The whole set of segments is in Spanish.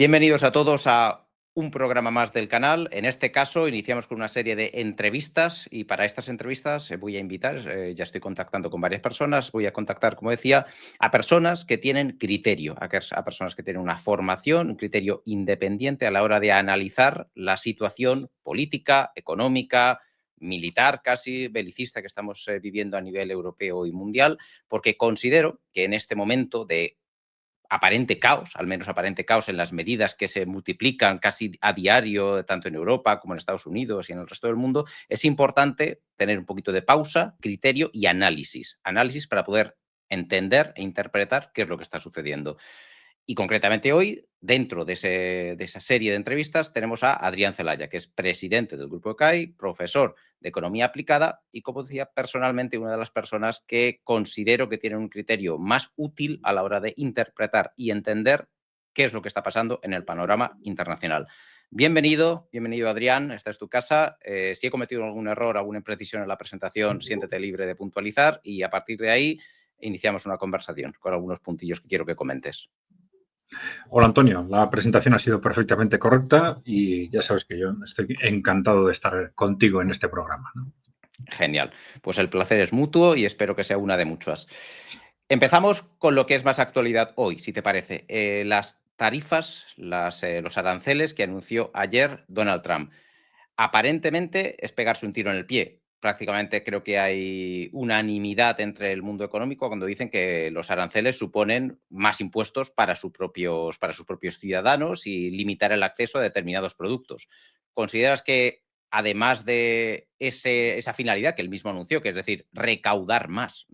Bienvenidos a todos a un programa más del canal. En este caso iniciamos con una serie de entrevistas y para estas entrevistas voy a invitar, ya estoy contactando con varias personas, voy a contactar, como decía, a personas que tienen criterio, a personas que tienen una formación, un criterio independiente a la hora de analizar la situación política, económica, militar, casi belicista que estamos viviendo a nivel europeo y mundial, porque considero que en este momento de aparente caos, al menos aparente caos en las medidas que se multiplican casi a diario, tanto en Europa como en Estados Unidos y en el resto del mundo, es importante tener un poquito de pausa, criterio y análisis. Análisis para poder entender e interpretar qué es lo que está sucediendo. Y concretamente hoy, dentro de esa serie de entrevistas, tenemos a Adrián Celaya, que es presidente del Grupo ECAI, profesor de Economía Aplicada y, como decía, personalmente una de las personas que considero que tienen un criterio más útil a la hora de interpretar y entender qué es lo que está pasando en el panorama internacional. Bienvenido Adrián, esta es tu casa. Si he cometido algún error, alguna imprecisión en la presentación, siéntete libre de puntualizar y a partir de ahí iniciamos una conversación con algunos puntillos que quiero que comentes. Hola Antonio, la presentación ha sido perfectamente correcta y ya sabes que yo estoy encantado de estar contigo en este programa, ¿no? Genial, pues el placer es mutuo y espero que sea una de muchas. Empezamos con lo que es más actualidad hoy, si te parece. Las tarifas, los aranceles que anunció ayer Donald Trump. Aparentemente es pegarse un tiro en el pie. Prácticamente creo que hay unanimidad entre el mundo económico cuando dicen que los aranceles suponen más impuestos para sus propios ciudadanos y limitar el acceso a determinados productos. ¿Consideras que además de esa finalidad que él mismo anunció, que es decir, recaudar más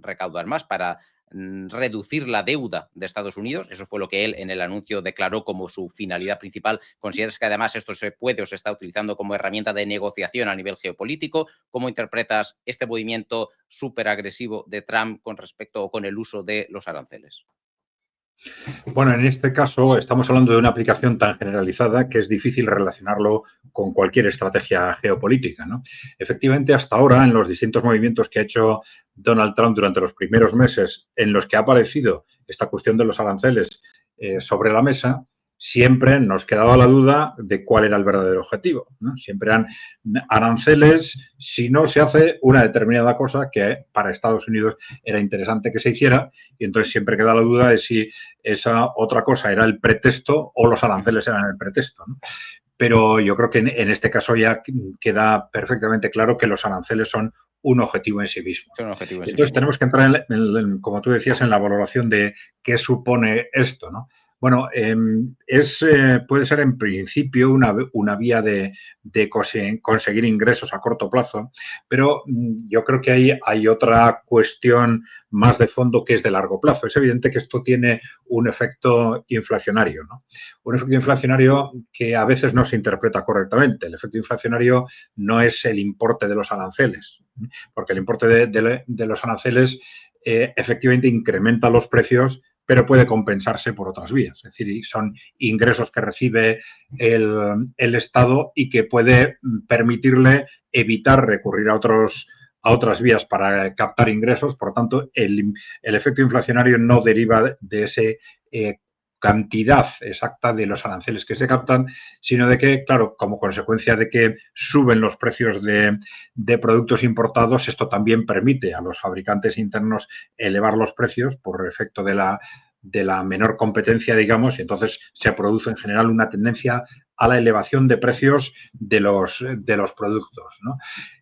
para reducir la deuda de Estados Unidos, eso fue lo que él en el anuncio declaró como su finalidad principal? ¿Consideras que además esto se puede o se está utilizando como herramienta de negociación a nivel geopolítico? ¿Cómo interpretas este movimiento súper agresivo de Trump con respecto o con el uso de los aranceles? Bueno, en este caso estamos hablando de una aplicación tan generalizada que es difícil relacionarlo con cualquier estrategia geopolítica, ¿no? Efectivamente, hasta ahora, en los distintos movimientos que ha hecho Donald Trump durante los primeros meses en los que ha aparecido esta cuestión de los aranceles sobre la mesa, siempre nos quedaba la duda de cuál era el verdadero objetivo, ¿no? Siempre eran aranceles si no se hace una determinada cosa que para Estados Unidos era interesante que se hiciera, y entonces siempre queda la duda de si esa otra cosa era el pretexto o los aranceles eran el pretexto, ¿no? Pero yo creo que en este caso ya queda perfectamente claro que los aranceles son un objetivo en sí mismo. Son un objetivo en sí Entonces mismo. tenemos que entrar, como tú decías, en la valoración de qué supone esto, ¿no? Bueno, puede ser en principio una vía de conseguir ingresos a corto plazo, pero yo creo que hay otra cuestión más de fondo que es de largo plazo. Es evidente que esto tiene un efecto inflacionario, ¿no? Un efecto inflacionario que a veces no se interpreta correctamente. El efecto inflacionario no es el importe de los aranceles, porque el importe de los aranceles efectivamente incrementa los precios, pero puede compensarse por otras vías. Es decir, son ingresos que recibe el Estado y que puede permitirle evitar recurrir a otras vías para captar ingresos. Por lo tanto, el efecto inflacionario no deriva de ese cantidad exacta de los aranceles que se captan, sino de que, claro, como consecuencia de que suben los precios de productos importados, esto también permite a los fabricantes internos elevar los precios por efecto de la menor competencia, digamos, y entonces se produce en general una tendencia a la elevación de precios de los productos, ¿no?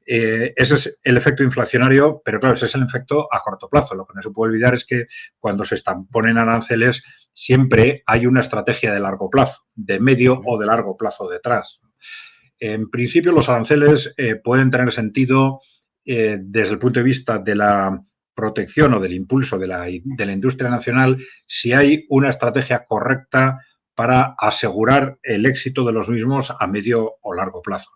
Ese es el efecto inflacionario, pero claro, ese es el efecto a corto plazo. Lo que no se puede olvidar es que cuando se ponen aranceles siempre hay una estrategia de largo plazo, de medio o de largo plazo detrás. En principio, los aranceles pueden tener sentido desde el punto de vista de la protección o del impulso de la industria nacional si hay una estrategia correcta para asegurar el éxito de los mismos a medio o largo plazo.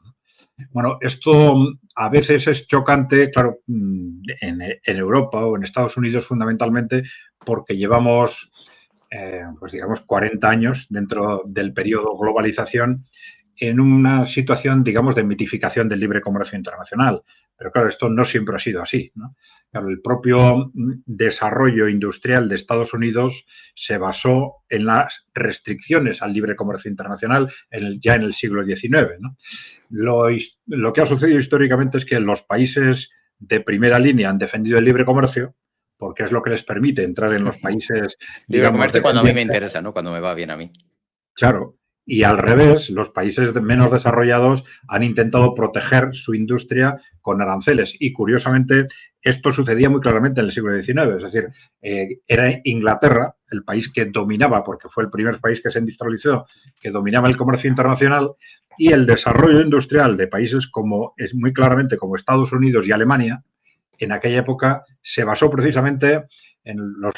Bueno, esto a veces es chocante, claro, en Europa o en Estados Unidos fundamentalmente, porque llevamos, pues digamos, 40 años dentro del periodo globalización en una situación, digamos, de mitificación del libre comercio internacional. Pero claro, esto no siempre ha sido así, ¿no? Claro, el propio desarrollo industrial de Estados Unidos se basó en las restricciones al libre comercio internacional ya en el siglo XIX, ¿no? Lo que ha sucedido históricamente es que los países de primera línea han defendido el libre comercio porque es lo que les permite entrar en los países, Libre digamos, comercio cuando a mí me dependientes. interesa, ¿no? Cuando me va bien a mí. Claro. Y al revés, los países menos desarrollados han intentado proteger su industria con aranceles. Y curiosamente, esto sucedía muy claramente en el siglo XIX. Es decir, era Inglaterra el país que dominaba, porque fue el primer país que se industrializó, que dominaba el comercio internacional, y el desarrollo industrial de países como, es muy claramente, como Estados Unidos y Alemania, en aquella época se basó precisamente en los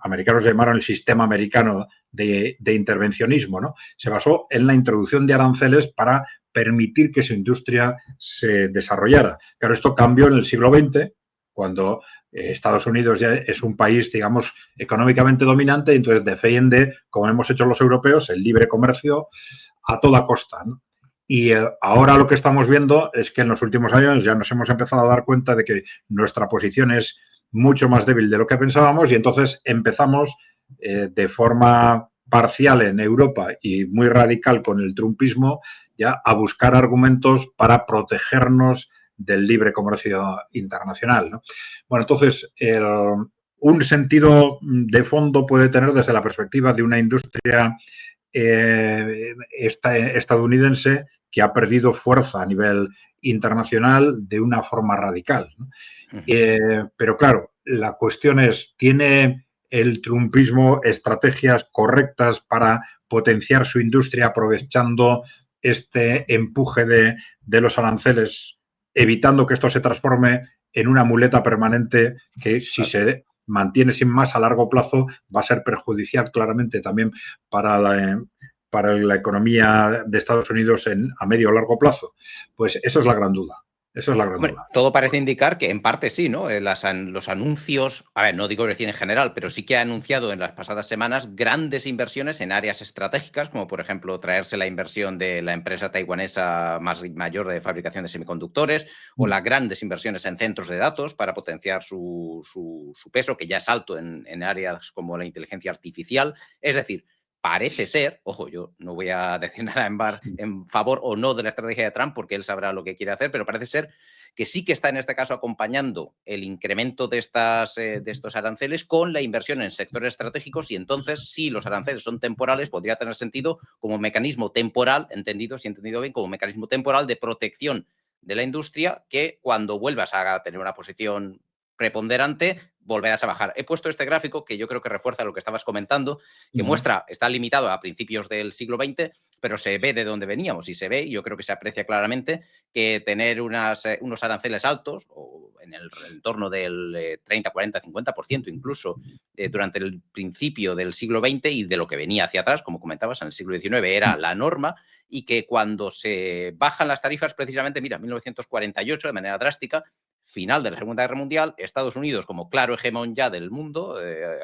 americanos llamaron el sistema americano de intervencionismo, ¿no? Se basó en la introducción de aranceles para permitir que su industria se desarrollara. Claro, esto cambió en el siglo XX, cuando Estados Unidos ya es un país, digamos, económicamente dominante, y entonces defiende, como hemos hecho los europeos, el libre comercio a toda costa, ¿no? Y ahora lo que estamos viendo es que en los últimos años ya nos hemos empezado a dar cuenta de que nuestra posición es mucho más débil de lo que pensábamos y entonces empezamos de forma parcial en Europa y muy radical con el trumpismo ya a buscar argumentos para protegernos del libre comercio internacional, ¿no? Bueno, entonces un sentido de fondo puede tener desde la perspectiva de una industria estadounidense que ha perdido fuerza a nivel internacional de una forma radical, ¿no? Pero claro, la cuestión es, ¿tiene el trumpismo estrategias correctas para potenciar su industria aprovechando este empuje de los aranceles, evitando que esto se transforme en una muleta permanente que si se mantiene sin más a largo plazo va a ser perjudicial claramente también para la economía de Estados Unidos a medio o largo plazo? Pues esa es la gran duda. Esa es la gran Hombre, duda. todo parece indicar que en parte sí, ¿no? Los anuncios, a ver, no digo recién en general, pero sí que ha anunciado en las pasadas semanas grandes inversiones en áreas estratégicas, como por ejemplo traerse la inversión de la empresa taiwanesa mayor de fabricación de semiconductores, o las grandes inversiones en centros de datos para potenciar su peso, que ya es alto en áreas como la inteligencia artificial. Es decir, parece ser, ojo, yo no voy a decir nada en favor o no de la estrategia de Trump, porque él sabrá lo que quiere hacer, pero parece ser que sí que está en este caso acompañando el incremento de estos aranceles con la inversión en sectores estratégicos, y entonces, si los aranceles son temporales, podría tener sentido como mecanismo temporal, entendido, si he entendido bien, como mecanismo temporal de protección de la industria, que cuando vuelvas a tener una posición preponderante, volverás a bajar. He puesto este gráfico que yo creo que refuerza lo que estabas comentando, que muestra, está limitado a principios del siglo XX, pero se ve de dónde veníamos y se ve, y yo creo que se aprecia claramente, que tener unos aranceles altos, o en el entorno del 30, 40, 50% incluso, durante el principio del siglo XX y de lo que venía hacia atrás, como comentabas, en el siglo XIX era la norma, y que cuando se bajan las tarifas, precisamente, mira, 1948, de manera drástica, final de la Segunda Guerra Mundial, Estados Unidos como claro hegemón ya del mundo,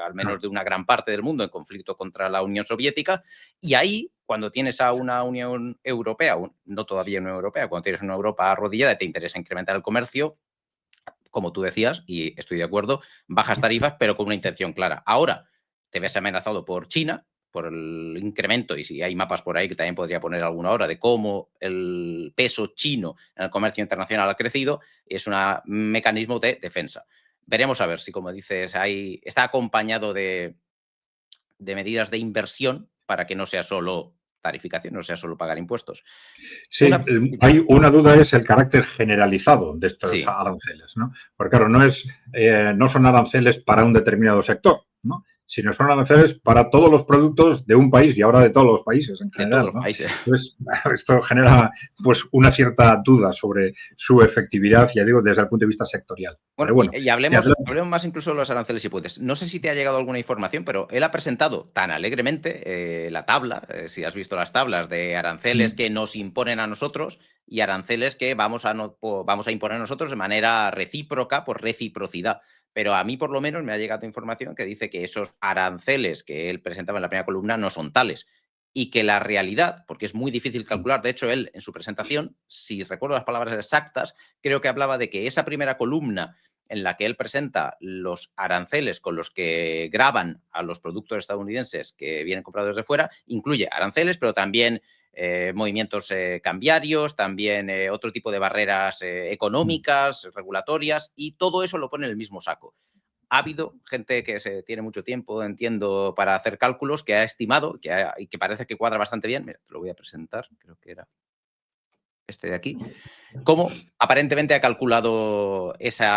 al menos de una gran parte del mundo, en conflicto contra la Unión Soviética, y ahí, cuando tienes a una Unión Europea, no todavía una Europea, cuando tienes una Europa arrodillada y te interesa incrementar el comercio, como tú decías, y estoy de acuerdo, bajas tarifas, pero con una intención clara. Ahora te ves amenazado por China, por el incremento, y si hay mapas por ahí que también podría poner alguna hora, de cómo el peso chino en el comercio internacional ha crecido, es un mecanismo de defensa. Veremos a ver si, como dices, está acompañado de medidas de inversión para que no sea solo tarificación, no sea solo pagar impuestos. Sí, hay una duda, es el carácter generalizado de estos Sí. aranceles, ¿no? Porque claro, no son aranceles para un determinado sector, ¿no? Sino son aranceles para todos los productos de un país y ahora de todos los países en De todos general, los ¿no? países. Entonces, esto genera pues una cierta duda sobre su efectividad, ya digo, desde el punto de vista sectorial. Bueno, Pero bueno, y hablemos más incluso de los aranceles, si puedes. No sé si te ha llegado alguna información, pero él ha presentado tan alegremente la tabla, si has visto las tablas de aranceles que nos imponen a nosotros y aranceles que vamos a imponer nosotros de manera recíproca, por reciprocidad. Pero a mí, por lo menos, me ha llegado información que dice que esos aranceles que él presentaba en la primera columna no son tales, y que la realidad, porque es muy difícil calcular, de hecho él en su presentación, si recuerdo las palabras exactas, creo que hablaba de que esa primera columna en la que él presenta los aranceles con los que graban a los productos estadounidenses que vienen comprados desde fuera, incluye aranceles, pero también movimientos cambiarios, también otro tipo de barreras económicas, regulatorias, y todo eso lo pone en el mismo saco. Ha habido gente que se tiene mucho tiempo, entiendo, para hacer cálculos, que ha estimado y que parece que cuadra bastante bien. Mira, te lo voy a presentar, creo que era este de aquí. Cómo aparentemente ha calculado esos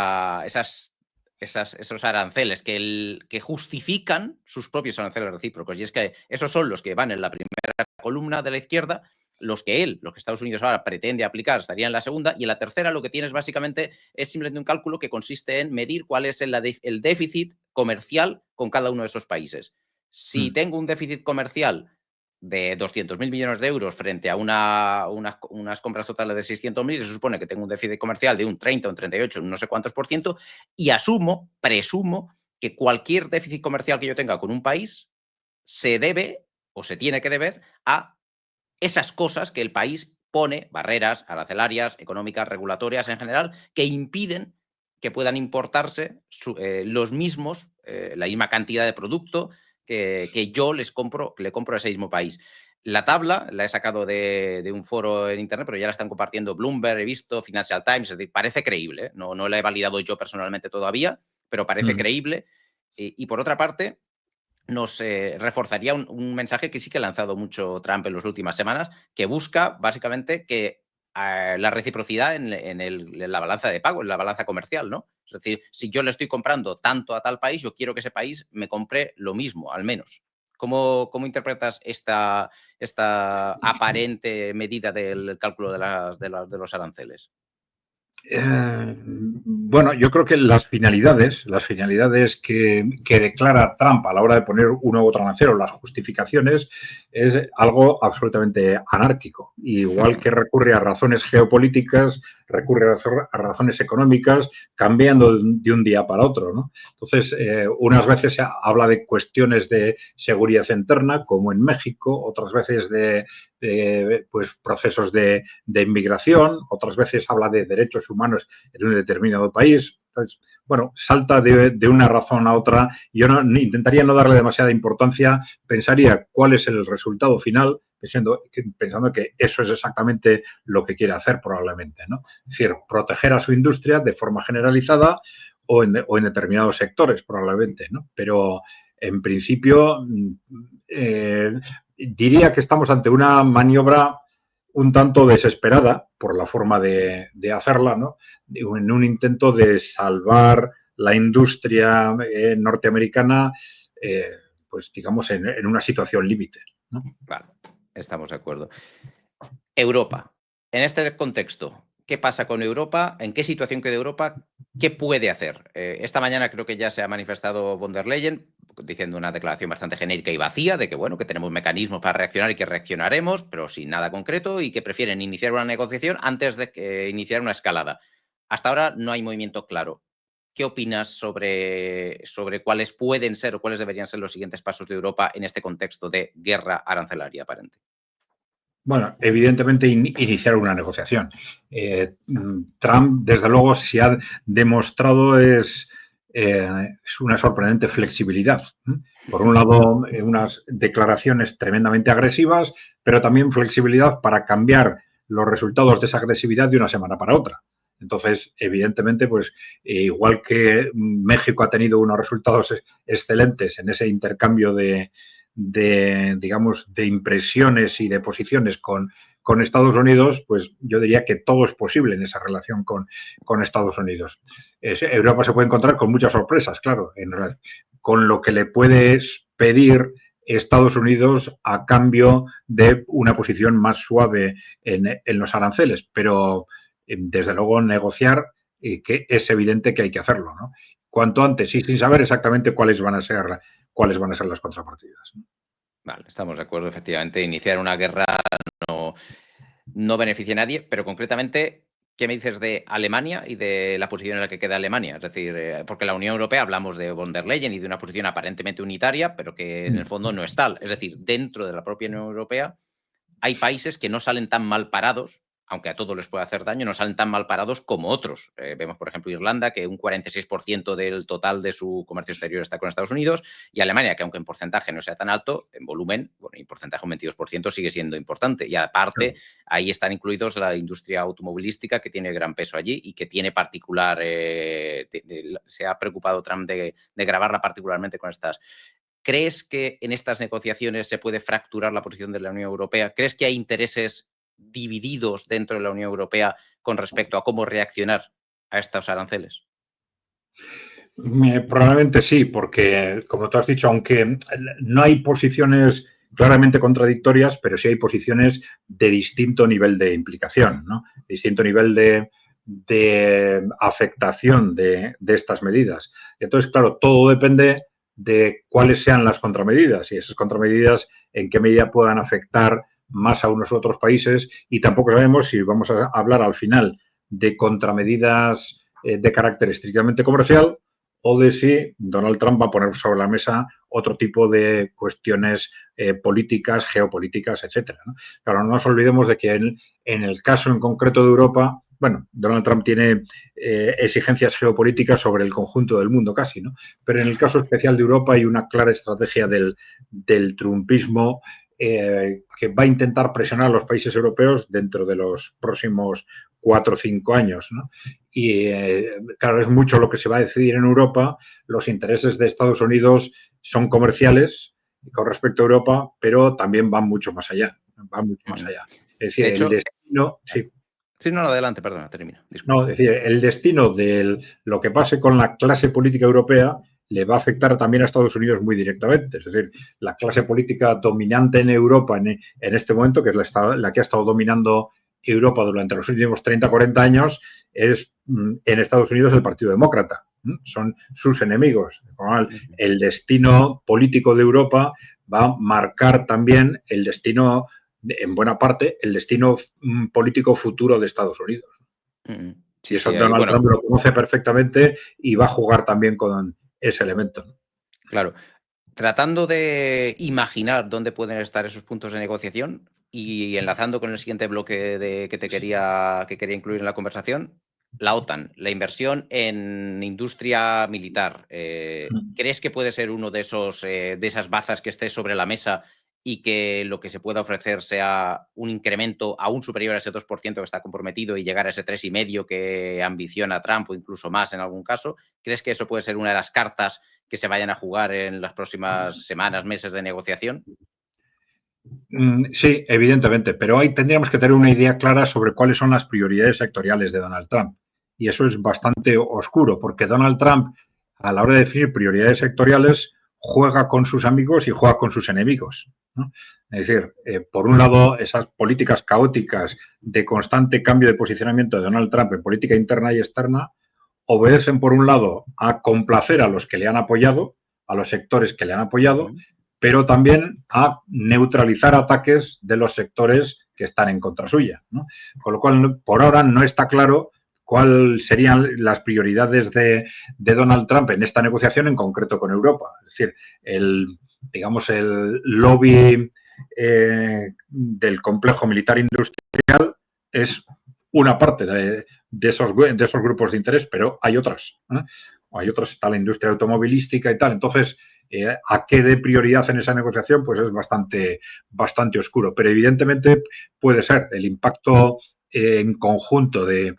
aranceles que justifican sus propios aranceles recíprocos. Y es que esos son los que van en la primera columna de la izquierda, los que Estados Unidos ahora pretende aplicar estarían en la segunda, y en la tercera lo que tienes básicamente es simplemente un cálculo que consiste en medir cuál es el déficit comercial con cada uno de esos países. Si tengo un déficit comercial de 200.000 millones de euros frente a unas compras totales de 600.000, se supone que tengo un déficit comercial de un 30, un 38, un no sé cuántos por ciento, y presumo que cualquier déficit comercial que yo tenga con un país se debe o se tiene que deber a esas cosas que el país pone, barreras arancelarias, económicas, regulatorias en general, que impiden que puedan importarse los mismos, la misma cantidad de producto que yo le compro a ese mismo país. La tabla la he sacado de un foro en internet, pero ya la están compartiendo Bloomberg, he visto, Financial Times, es decir, parece creíble, ¿eh? No la he validado yo personalmente todavía, pero parece creíble. Y por otra parte, nos reforzaría un mensaje que sí que ha lanzado mucho Trump en las últimas semanas, que busca básicamente que la reciprocidad en la balanza de pago, en la balanza comercial, ¿no? Es decir, si yo le estoy comprando tanto a tal país, yo quiero que ese país me compre lo mismo, al menos. ¿Cómo interpretas esta aparente medida del cálculo de los aranceles? Bueno, yo creo que las finalidades que declara Trump a la hora de poner uno u otro arancel o las justificaciones es algo absolutamente anárquico. Igual que recurre a razones geopolíticas, recurre a razones económicas, cambiando de un día para otro, ¿no? Entonces, unas veces se habla de cuestiones de seguridad interna, como en México, otras veces de pues, procesos de inmigración, otras veces habla de derechos humanos en un determinado país. Entonces, bueno, salta de una razón a otra. Yo intentaría no darle demasiada importancia, pensaría cuál es el resultado final, pensando que eso es exactamente lo que quiere hacer probablemente, ¿no? Es decir, proteger a su industria de forma generalizada o en determinados sectores probablemente, ¿no? Pero en principio diría que estamos ante una maniobra un tanto desesperada por la forma de hacerla, ¿no? En un intento de salvar la industria norteamericana, pues digamos, en una situación límite, ¿no? Vale, estamos de acuerdo. Europa. En este contexto, ¿qué pasa con Europa? ¿En qué situación queda Europa? ¿Qué puede hacer? Esta mañana creo que ya se ha manifestado von der Leyen diciendo una declaración bastante genérica y vacía de que, bueno, que tenemos mecanismos para reaccionar y que reaccionaremos, pero sin nada concreto, y que prefieren iniciar una negociación antes de iniciar una escalada. Hasta ahora no hay movimiento claro. ¿Qué opinas sobre cuáles pueden ser o cuáles deberían ser los siguientes pasos de Europa en este contexto de guerra arancelaria aparente? Bueno, evidentemente iniciar una negociación. Trump, desde luego, se ha demostrado es una sorprendente flexibilidad. Por un lado, unas declaraciones tremendamente agresivas, pero también flexibilidad para cambiar los resultados de esa agresividad de una semana para otra. Entonces, evidentemente, pues igual que México ha tenido unos resultados excelentes en ese intercambio digamos, de impresiones y de posiciones con Estados Unidos, pues yo diría que todo es posible en esa relación con Estados Unidos. Europa se puede encontrar con muchas sorpresas, claro, con lo que le puedes pedir Estados Unidos a cambio de una posición más suave en los aranceles, pero desde luego negociar, que es evidente que hay que hacerlo, ¿no? Cuanto antes y sin saber exactamente cuáles van a ser las contrapartidas. Vale, estamos de acuerdo, efectivamente. Iniciar una guerra no beneficia a nadie, pero concretamente, ¿Qué me dices de Alemania y de la posición en la que queda Alemania? Es decir, porque la Unión Europea hablamos de von der Leyen y de una posición aparentemente unitaria, pero que en el fondo no es tal. Es decir, dentro de la propia Unión Europea hay países que no salen tan mal parados, aunque a todos les puede hacer daño, no salen tan mal parados como otros. Vemos, por ejemplo, Irlanda, que un 46% del total de su comercio exterior está con Estados Unidos, y Alemania, que aunque en porcentaje no sea tan alto, en volumen, bueno, y en porcentaje un 22% sigue siendo importante. Y aparte, ahí están incluidos la industria automovilística, que tiene gran peso allí y que tiene particular, se ha preocupado Trump de grabarla particularmente con estas. ¿Crees que en estas negociaciones se puede fracturar la posición de la Unión Europea? ¿Crees que hay intereses divididos dentro de la Unión Europea con respecto a cómo reaccionar a estos aranceles? Probablemente sí, porque, como tú has dicho, aunque no hay posiciones claramente contradictorias, pero sí hay posiciones de distinto nivel de implicación, ¿no? Distinto nivel de afectación de estas medidas. Entonces, claro, todo depende de cuáles sean las contramedidas y esas contramedidas en qué medida puedan afectar más a unos u otros países, y tampoco sabemos si vamos a hablar al final de contramedidas de carácter estrictamente comercial, o de si Donald Trump va a poner sobre la mesa otro tipo de cuestiones políticas, geopolíticas, etcétera, ¿no? Claro, no nos olvidemos de que en el caso en concreto de Europa, bueno, Donald Trump tiene exigencias geopolíticas sobre el conjunto del mundo casi, ¿no? Pero en el caso especial de Europa hay una clara estrategia del trumpismo que va a intentar presionar a los países europeos dentro de los próximos 4 o 5 años, ¿no? Y claro, es mucho lo que se va a decidir en Europa. Los intereses de Estados Unidos son comerciales con respecto a Europa, pero también van mucho más allá. Van mucho más allá. Es decir, De el hecho, destino, sí. sí, no, adelante, perdona, termina. No, Disculpa. es decir, el destino de lo que pase con la clase política europea le va a afectar también a Estados Unidos muy directamente. Es decir, la clase política dominante en Europa en este momento, que es la que ha estado dominando Europa durante los últimos 30 o 40 años, es en Estados Unidos el Partido Demócrata. Son sus enemigos. El destino político de Europa va a marcar también el destino, en buena parte, el destino político futuro de Estados Unidos. Sí, Y eso sí, Donald bueno, Trump lo conoce perfectamente y va a jugar también con ese elemento. claro. Tratando de imaginar dónde pueden estar esos puntos de negociación y enlazando con el siguiente bloque que quería incluir en la conversación, la OTAN, la inversión en industria militar. ¿Crees que puede ser uno de de esas bazas que esté sobre la mesa y que lo que se pueda ofrecer sea un incremento aún superior a ese 2% que está comprometido y llegar a ese 3,5% que ambiciona Trump o incluso más en algún caso? ¿Crees que eso puede ser una de las cartas que se vayan a jugar en las próximas semanas, meses de negociación? Sí, evidentemente, pero ahí tendríamos que tener una idea clara sobre cuáles son las prioridades sectoriales de Donald Trump. Y eso es bastante oscuro, porque Donald Trump, a la hora de definir prioridades sectoriales, juega con sus amigos y juega con sus enemigos, ¿no? Es decir, por un lado, esas políticas caóticas de constante cambio de posicionamiento de Donald Trump en política interna y externa obedecen, por un lado, a complacer a los que le han apoyado, a los sectores que le han apoyado, pero también a neutralizar ataques de los sectores que están en contra suya, ¿no? Con lo cual, por ahora no está claro cuáles serían las prioridades de Donald Trump en esta negociación, en concreto con Europa. Es decir, digamos, el lobby del complejo militar industrial es una parte de esos grupos de interés, pero hay otras, ¿eh? Hay otras, está la industria automovilística y tal. Entonces, a qué dé prioridad en esa negociación, pues es bastante oscuro. Pero evidentemente puede ser el impacto en conjunto de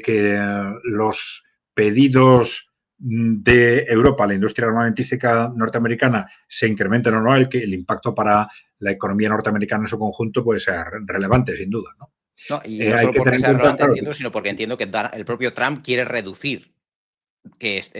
que los pedidos de Europa, la industria armamentística norteamericana, se incrementen o no, el impacto para la economía norteamericana en su conjunto puede ser relevante, sin duda, ¿no? No, y no Hay solo que porque tener en sea cuenta, relevante, claro, entiendo, sino porque entiendo que el propio Trump quiere reducir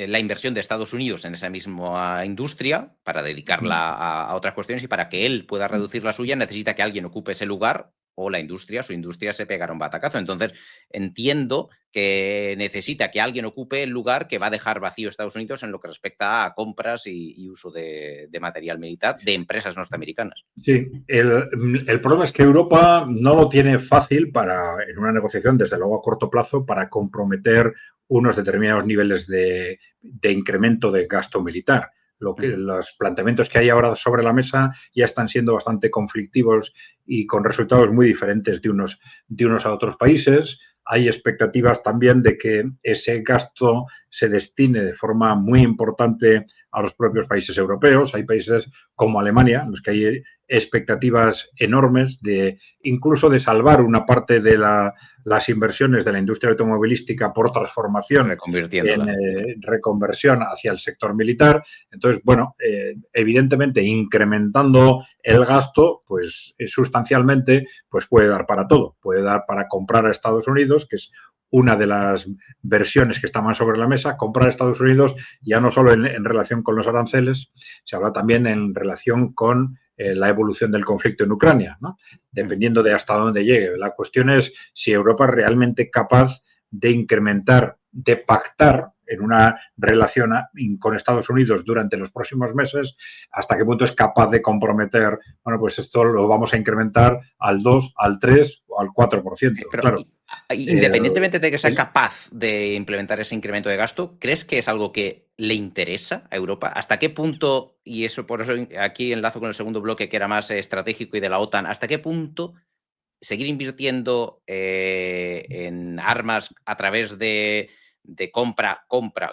la inversión de Estados Unidos en esa misma industria para dedicarla a otras cuestiones, y para que él pueda reducir la suya necesita que alguien ocupe ese lugar o su industria se pegará un batacazo. Entonces, entiendo que necesita que alguien ocupe el lugar que va a dejar vacío Estados Unidos en lo que respecta a compras y uso de material militar de empresas norteamericanas. Sí, el problema es que Europa no lo tiene fácil en una negociación, desde luego a corto plazo, para comprometer unos determinados niveles de incremento de gasto militar. Los planteamientos que hay ahora sobre la mesa ya están siendo bastante conflictivos y con resultados muy diferentes de unos a otros países. Hay expectativas también de que ese gasto se destine de forma muy importante a los propios países europeos. Hay países como Alemania, en los que hay expectativas enormes incluso de salvar una parte de las inversiones de la industria automovilística por transformación en reconversión hacia el sector militar. Entonces, bueno, evidentemente incrementando el gasto, pues sustancialmente, pues puede dar para todo. Puede dar para comprar a Estados Unidos, que es una de las versiones que estaban sobre la mesa, comprar a Estados Unidos ya no solo en relación con los aranceles, se habla también en relación con la evolución del conflicto en Ucrania, ¿no? Dependiendo de hasta dónde llegue. La cuestión es si Europa es realmente capaz de incrementar, de pactar en una relación con Estados Unidos durante los próximos meses, hasta qué punto es capaz de comprometer, bueno, pues esto lo vamos a incrementar al 2, al 3 o al 4%. Sí, pero claro. Independientemente de que sea capaz de implementar ese incremento de gasto, ¿crees que es algo que le interesa a Europa? ¿Hasta qué punto, y eso por eso aquí enlazo con el segundo bloque que era más estratégico y de la OTAN, hasta qué punto seguir invirtiendo en armas a través de compra,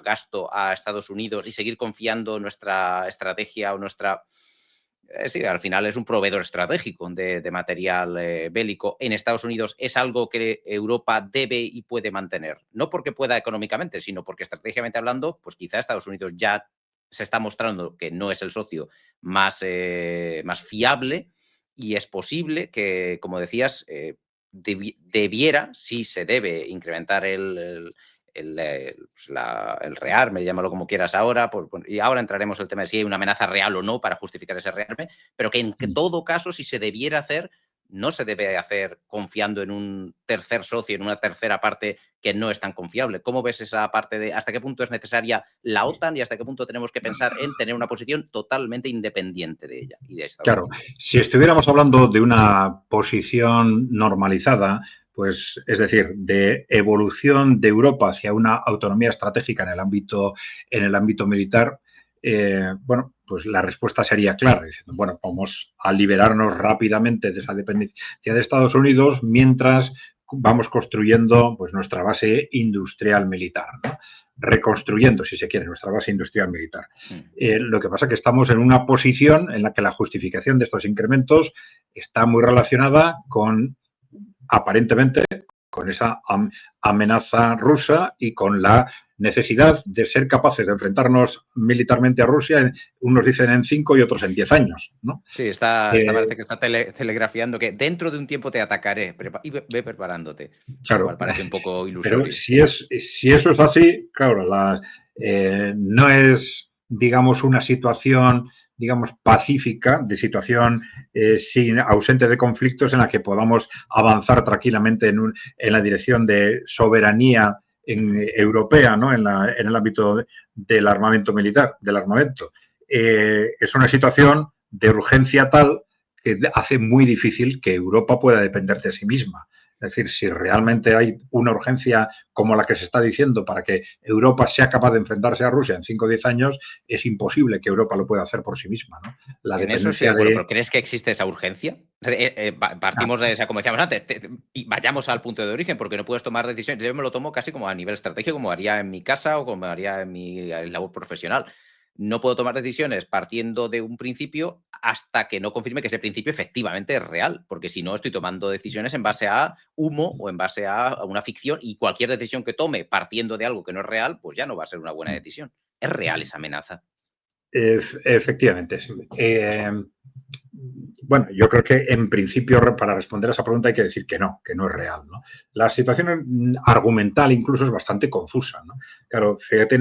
gasto a Estados Unidos y seguir confiando en nuestra estrategia o nuestra... Sí, al final es un proveedor estratégico de material bélico en Estados Unidos. Es algo que Europa debe y puede mantener. No porque pueda económicamente, sino porque estratégicamente hablando, pues quizá Estados Unidos ya se está mostrando que no es el socio más fiable y es posible que, como decías, debiera, sí se debe incrementar el rearme, llámalo como quieras ahora, y ahora entraremos en el tema de si hay una amenaza real o no para justificar ese rearme, pero que en todo caso, si se debiera hacer, no se debe hacer confiando en un tercer socio, en una tercera parte que no es tan confiable. ¿Cómo ves esa parte de hasta qué punto es necesaria la OTAN y hasta qué punto tenemos que pensar en tener una posición totalmente independiente de ella y de Estados Unidos? Claro, si estuviéramos hablando de una posición normalizada, pues es decir, de evolución de Europa hacia una autonomía estratégica en el ámbito militar, bueno, pues la respuesta sería clara, diciendo, bueno, vamos a liberarnos rápidamente de esa dependencia de Estados Unidos mientras vamos construyendo pues nuestra base industrial militar, ¿no? Reconstruyendo, si se quiere, nuestra base industrial militar. Lo que pasa es que estamos en una posición en la que la justificación de estos incrementos está muy relacionada con, aparentemente, con esa amenaza rusa y con la necesidad de ser capaces de enfrentarnos militarmente a Rusia, unos dicen en 5 y otros en 10 años, ¿no? Sí, parece que está telegrafiando que dentro de un tiempo te atacaré y ve preparándote. Claro, igual parece un poco ilusorio. Pero si eso es así, claro, no es, digamos, una situación, digamos, pacífica, de situación ausente de conflictos en la que podamos avanzar tranquilamente en la dirección de soberanía europea, ¿no? En el ámbito del armamento militar, del armamento. Es una situación de urgencia tal que hace muy difícil que Europa pueda depender de sí misma. Es decir, si realmente hay una urgencia como la que se está diciendo para que Europa sea capaz de enfrentarse a Rusia en 5 o 10 años, es imposible que Europa lo pueda hacer por sí misma, ¿no? En eso estoy de acuerdo, pero ¿crees que existe esa urgencia? Partimos de, como decíamos antes, y vayamos al punto de origen, porque no puedes tomar decisiones. Yo me lo tomo casi como a nivel estratégico, como haría en mi casa o como haría en mi labor profesional. No puedo tomar decisiones partiendo de un principio hasta que no confirme que ese principio efectivamente es real, porque si no estoy tomando decisiones en base a humo o en base a una ficción, y cualquier decisión que tome partiendo de algo que no es real, pues ya no va a ser una buena decisión. ¿Es real esa amenaza? Efectivamente. Bueno, yo creo que en principio para responder a esa pregunta hay que decir que no es real, ¿no? La situación argumental incluso es bastante confusa, ¿no? Claro, fíjate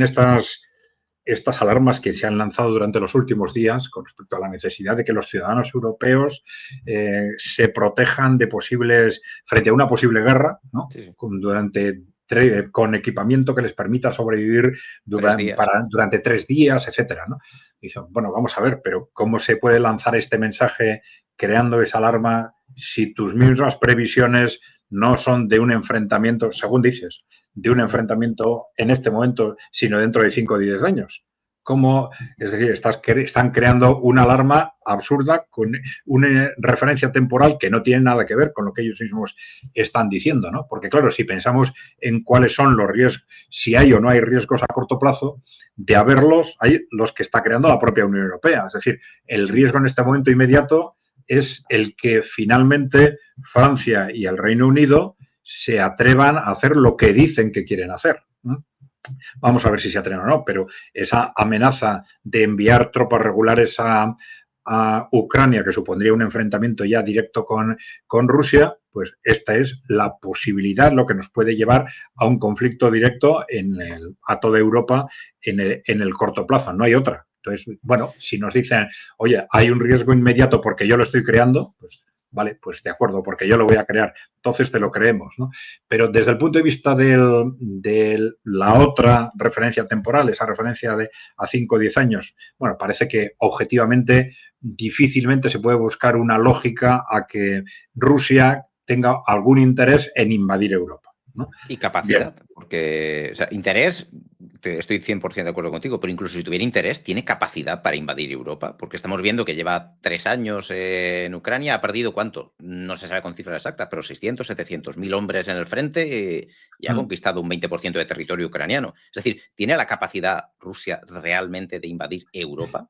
estas alarmas que se han lanzado durante los últimos días con respecto a la necesidad de que los ciudadanos europeos se protejan de frente a una posible guerra, ¿no? Sí, sí. Con equipamiento que les permita sobrevivir durante 3 días, etcétera, ¿no? Y dicen, bueno, vamos a ver, pero ¿cómo se puede lanzar este mensaje creando esa alarma si tus mismas previsiones no son de un enfrentamiento, según dices, de un enfrentamiento en este momento, sino dentro de 5 o 10 años? ¿Cómo? Es decir, están creando una alarma absurda con una referencia temporal que no tiene nada que ver con lo que ellos mismos están diciendo, ¿no? Porque, claro, si pensamos en cuáles son los riesgos, si hay o no hay riesgos a corto plazo, de haberlos, hay los que está creando la propia Unión Europea. Es decir, el riesgo en este momento inmediato es el que finalmente Francia y el Reino Unido se atrevan a hacer lo que dicen que quieren hacer, ¿no? Vamos a ver si se atreven o no, pero esa amenaza de enviar tropas regulares a Ucrania, que supondría un enfrentamiento ya directo con Rusia, pues esta es la posibilidad, lo que nos puede llevar a un conflicto directo a toda Europa en el corto plazo. No hay otra. Entonces, bueno, si nos dicen, oye, hay un riesgo inmediato porque yo lo estoy creando, pues vale, pues de acuerdo, porque yo lo voy a crear, entonces te lo creemos, ¿no? Pero desde el punto de vista de la otra referencia temporal, esa referencia a 5 o 10 años, bueno, parece que objetivamente difícilmente se puede buscar una lógica a que Rusia tenga algún interés en invadir Europa, ¿no? Y capacidad, bien, porque, o sea, interés, estoy 100% de acuerdo contigo, pero incluso si tuviera interés, tiene capacidad para invadir Europa, porque estamos viendo que lleva 3 años en Ucrania, ha perdido ¿cuánto? No se sabe con cifras exactas, pero 600, 700.000 hombres en el frente y ha conquistado un 20% de territorio ucraniano. Es decir, ¿tiene la capacidad Rusia realmente de invadir Europa?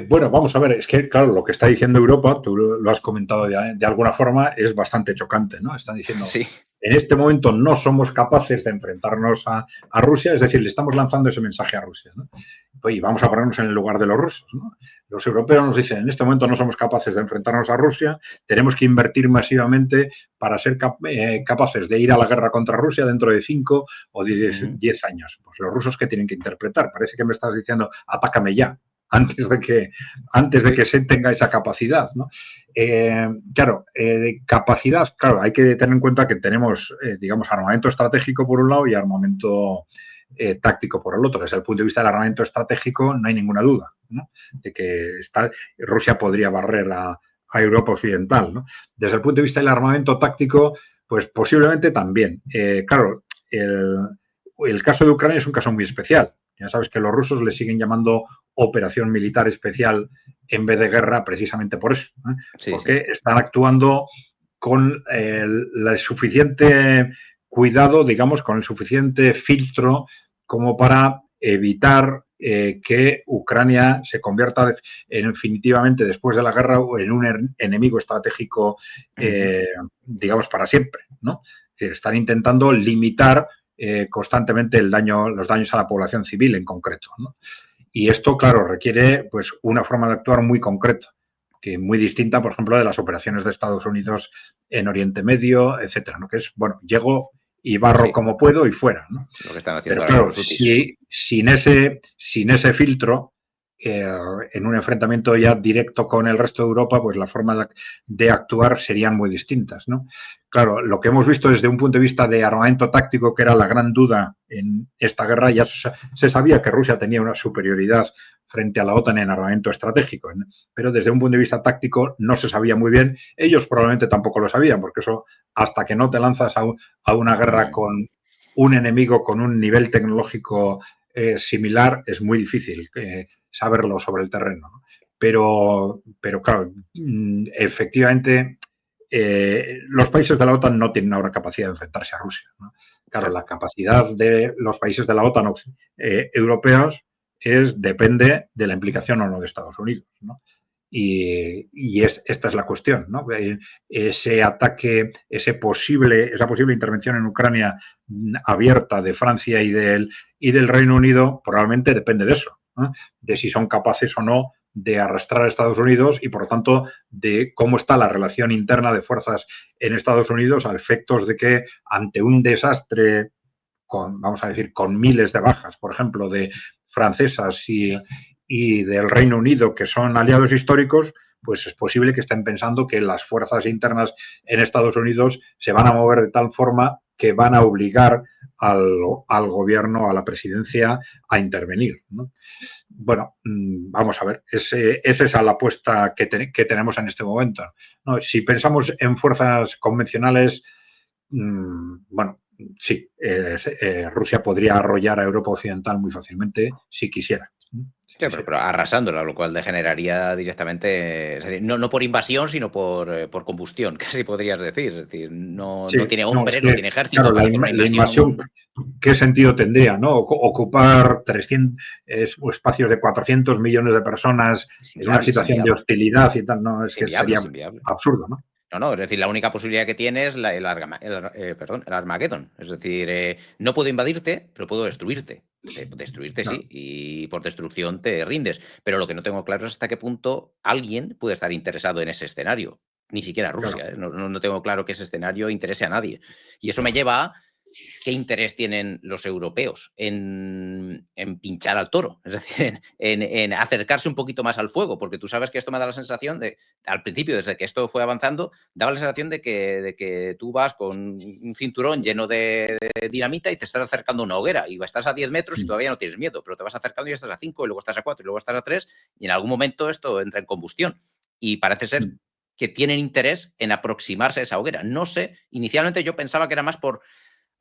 Bueno, vamos a ver, es que, claro, lo que está diciendo Europa, tú lo has comentado de alguna forma, es bastante chocante, ¿no? Están diciendo, sí, en este momento no somos capaces de enfrentarnos a Rusia, es decir, le estamos lanzando ese mensaje a Rusia, ¿no? Pues, y vamos a ponernos en el lugar de los rusos, ¿no? Los europeos nos dicen, en este momento no somos capaces de enfrentarnos a Rusia, tenemos que invertir masivamente para ser capaces de ir a la guerra contra Rusia dentro de 5 o 10 años. Pues los rusos, ¿qué tienen que interpretar? Parece que me estás diciendo, atácame ya, antes de que se tenga esa capacidad, ¿no? Claro, capacidad, claro, hay que tener en cuenta que tenemos, digamos, armamento estratégico por un lado y armamento táctico por el otro. Desde el punto de vista del armamento estratégico no hay ninguna duda, ¿no? De que Rusia podría barrer a Europa Occidental, ¿no? Desde el punto de vista del armamento táctico, pues posiblemente también. Claro, el caso de Ucrania es un caso muy especial. Ya sabes que los rusos le siguen llamando operación militar especial en vez de guerra precisamente por eso, ¿eh? Sí, porque están actuando con el suficiente cuidado, digamos, con el suficiente filtro como para evitar que Ucrania se convierta definitivamente después de la guerra en un enemigo estratégico, digamos, para siempre, ¿no? Es decir, están intentando limitar constantemente los daños a la población civil en concreto, ¿no? Y esto, claro, requiere pues una forma de actuar muy concreta, que muy distinta, por ejemplo, de las operaciones de Estados Unidos en Oriente Medio, etcétera, ¿no? Que es, bueno, llego y barro como puedo y fuera, ¿no? Lo que están haciendo. Pero claro, sin ese filtro, en un enfrentamiento ya directo con el resto de Europa, pues la forma de actuar serían muy distintas, ¿no? Claro, lo que hemos visto desde un punto de vista de armamento táctico, que era la gran duda en esta guerra, ya se sabía que Rusia tenía una superioridad frente a la OTAN en armamento estratégico, ¿no? Pero desde un punto de vista táctico no se sabía muy bien. Ellos probablemente tampoco lo sabían, porque eso, hasta que no te lanzas a una guerra con un enemigo con un nivel tecnológico similar, es muy difícil saberlo sobre el terreno, ¿no? Pero claro, efectivamente, los países de la OTAN no tienen ahora capacidad de enfrentarse a Rusia, ¿no? Claro, la capacidad de los países de la OTAN europeos depende de la implicación o no de Estados Unidos, ¿no? Esta es la cuestión, ¿no? Ese ataque, esa posible intervención en Ucrania abierta de Francia y del Reino Unido probablemente depende de eso, ¿no? De si son capaces o no de arrastrar a Estados Unidos y, por lo tanto, de cómo está la relación interna de fuerzas en Estados Unidos a efectos de que ante un desastre vamos a decir, con miles de bajas, por ejemplo, de francesas y del Reino Unido, que son aliados históricos, pues es posible que estén pensando que las fuerzas internas en Estados Unidos se van a mover de tal forma que van a obligar al gobierno, a la presidencia, a intervenir, ¿no? Bueno, vamos a ver, es esa la apuesta que tenemos en este momento, ¿no? Si pensamos en fuerzas convencionales, bueno, sí, Rusia podría arrollar a Europa Occidental muy fácilmente si quisiera. Sí, pero arrasándola, lo cual degeneraría directamente, es decir, no por invasión, sino por combustión, casi podrías decir. Es decir, no tiene hombres, no tiene ejército, claro, para hacer una invasión. ¿Qué sentido tendría, no? Ocupar 300 espacios de 400 millones de personas en una situación de hostilidad y tal, no, es que sería absurdo, ¿no? No, es decir, la única posibilidad que tienes es el Armageddon. Es decir, no puedo invadirte, pero puedo destruirte. Destruirte sí, y por destrucción te rindes. Pero lo que no tengo claro es hasta qué punto alguien puede estar interesado en ese escenario. Ni siquiera Rusia. No tengo claro que ese escenario interese a nadie. Y eso me lleva a qué interés tienen los europeos en pinchar al toro, es decir, en acercarse un poquito más al fuego, porque tú sabes que esto me da la sensación de, al principio, desde que esto fue avanzando, daba la sensación de que tú vas con un cinturón lleno de dinamita y te estás acercando a una hoguera y estás a 10 metros y todavía no tienes miedo, pero te vas acercando y estás a 5 y luego estás a 4 y luego estás a 3 y en algún momento esto entra en combustión y parece ser que tienen interés en aproximarse a esa hoguera. No sé, inicialmente yo pensaba que era más por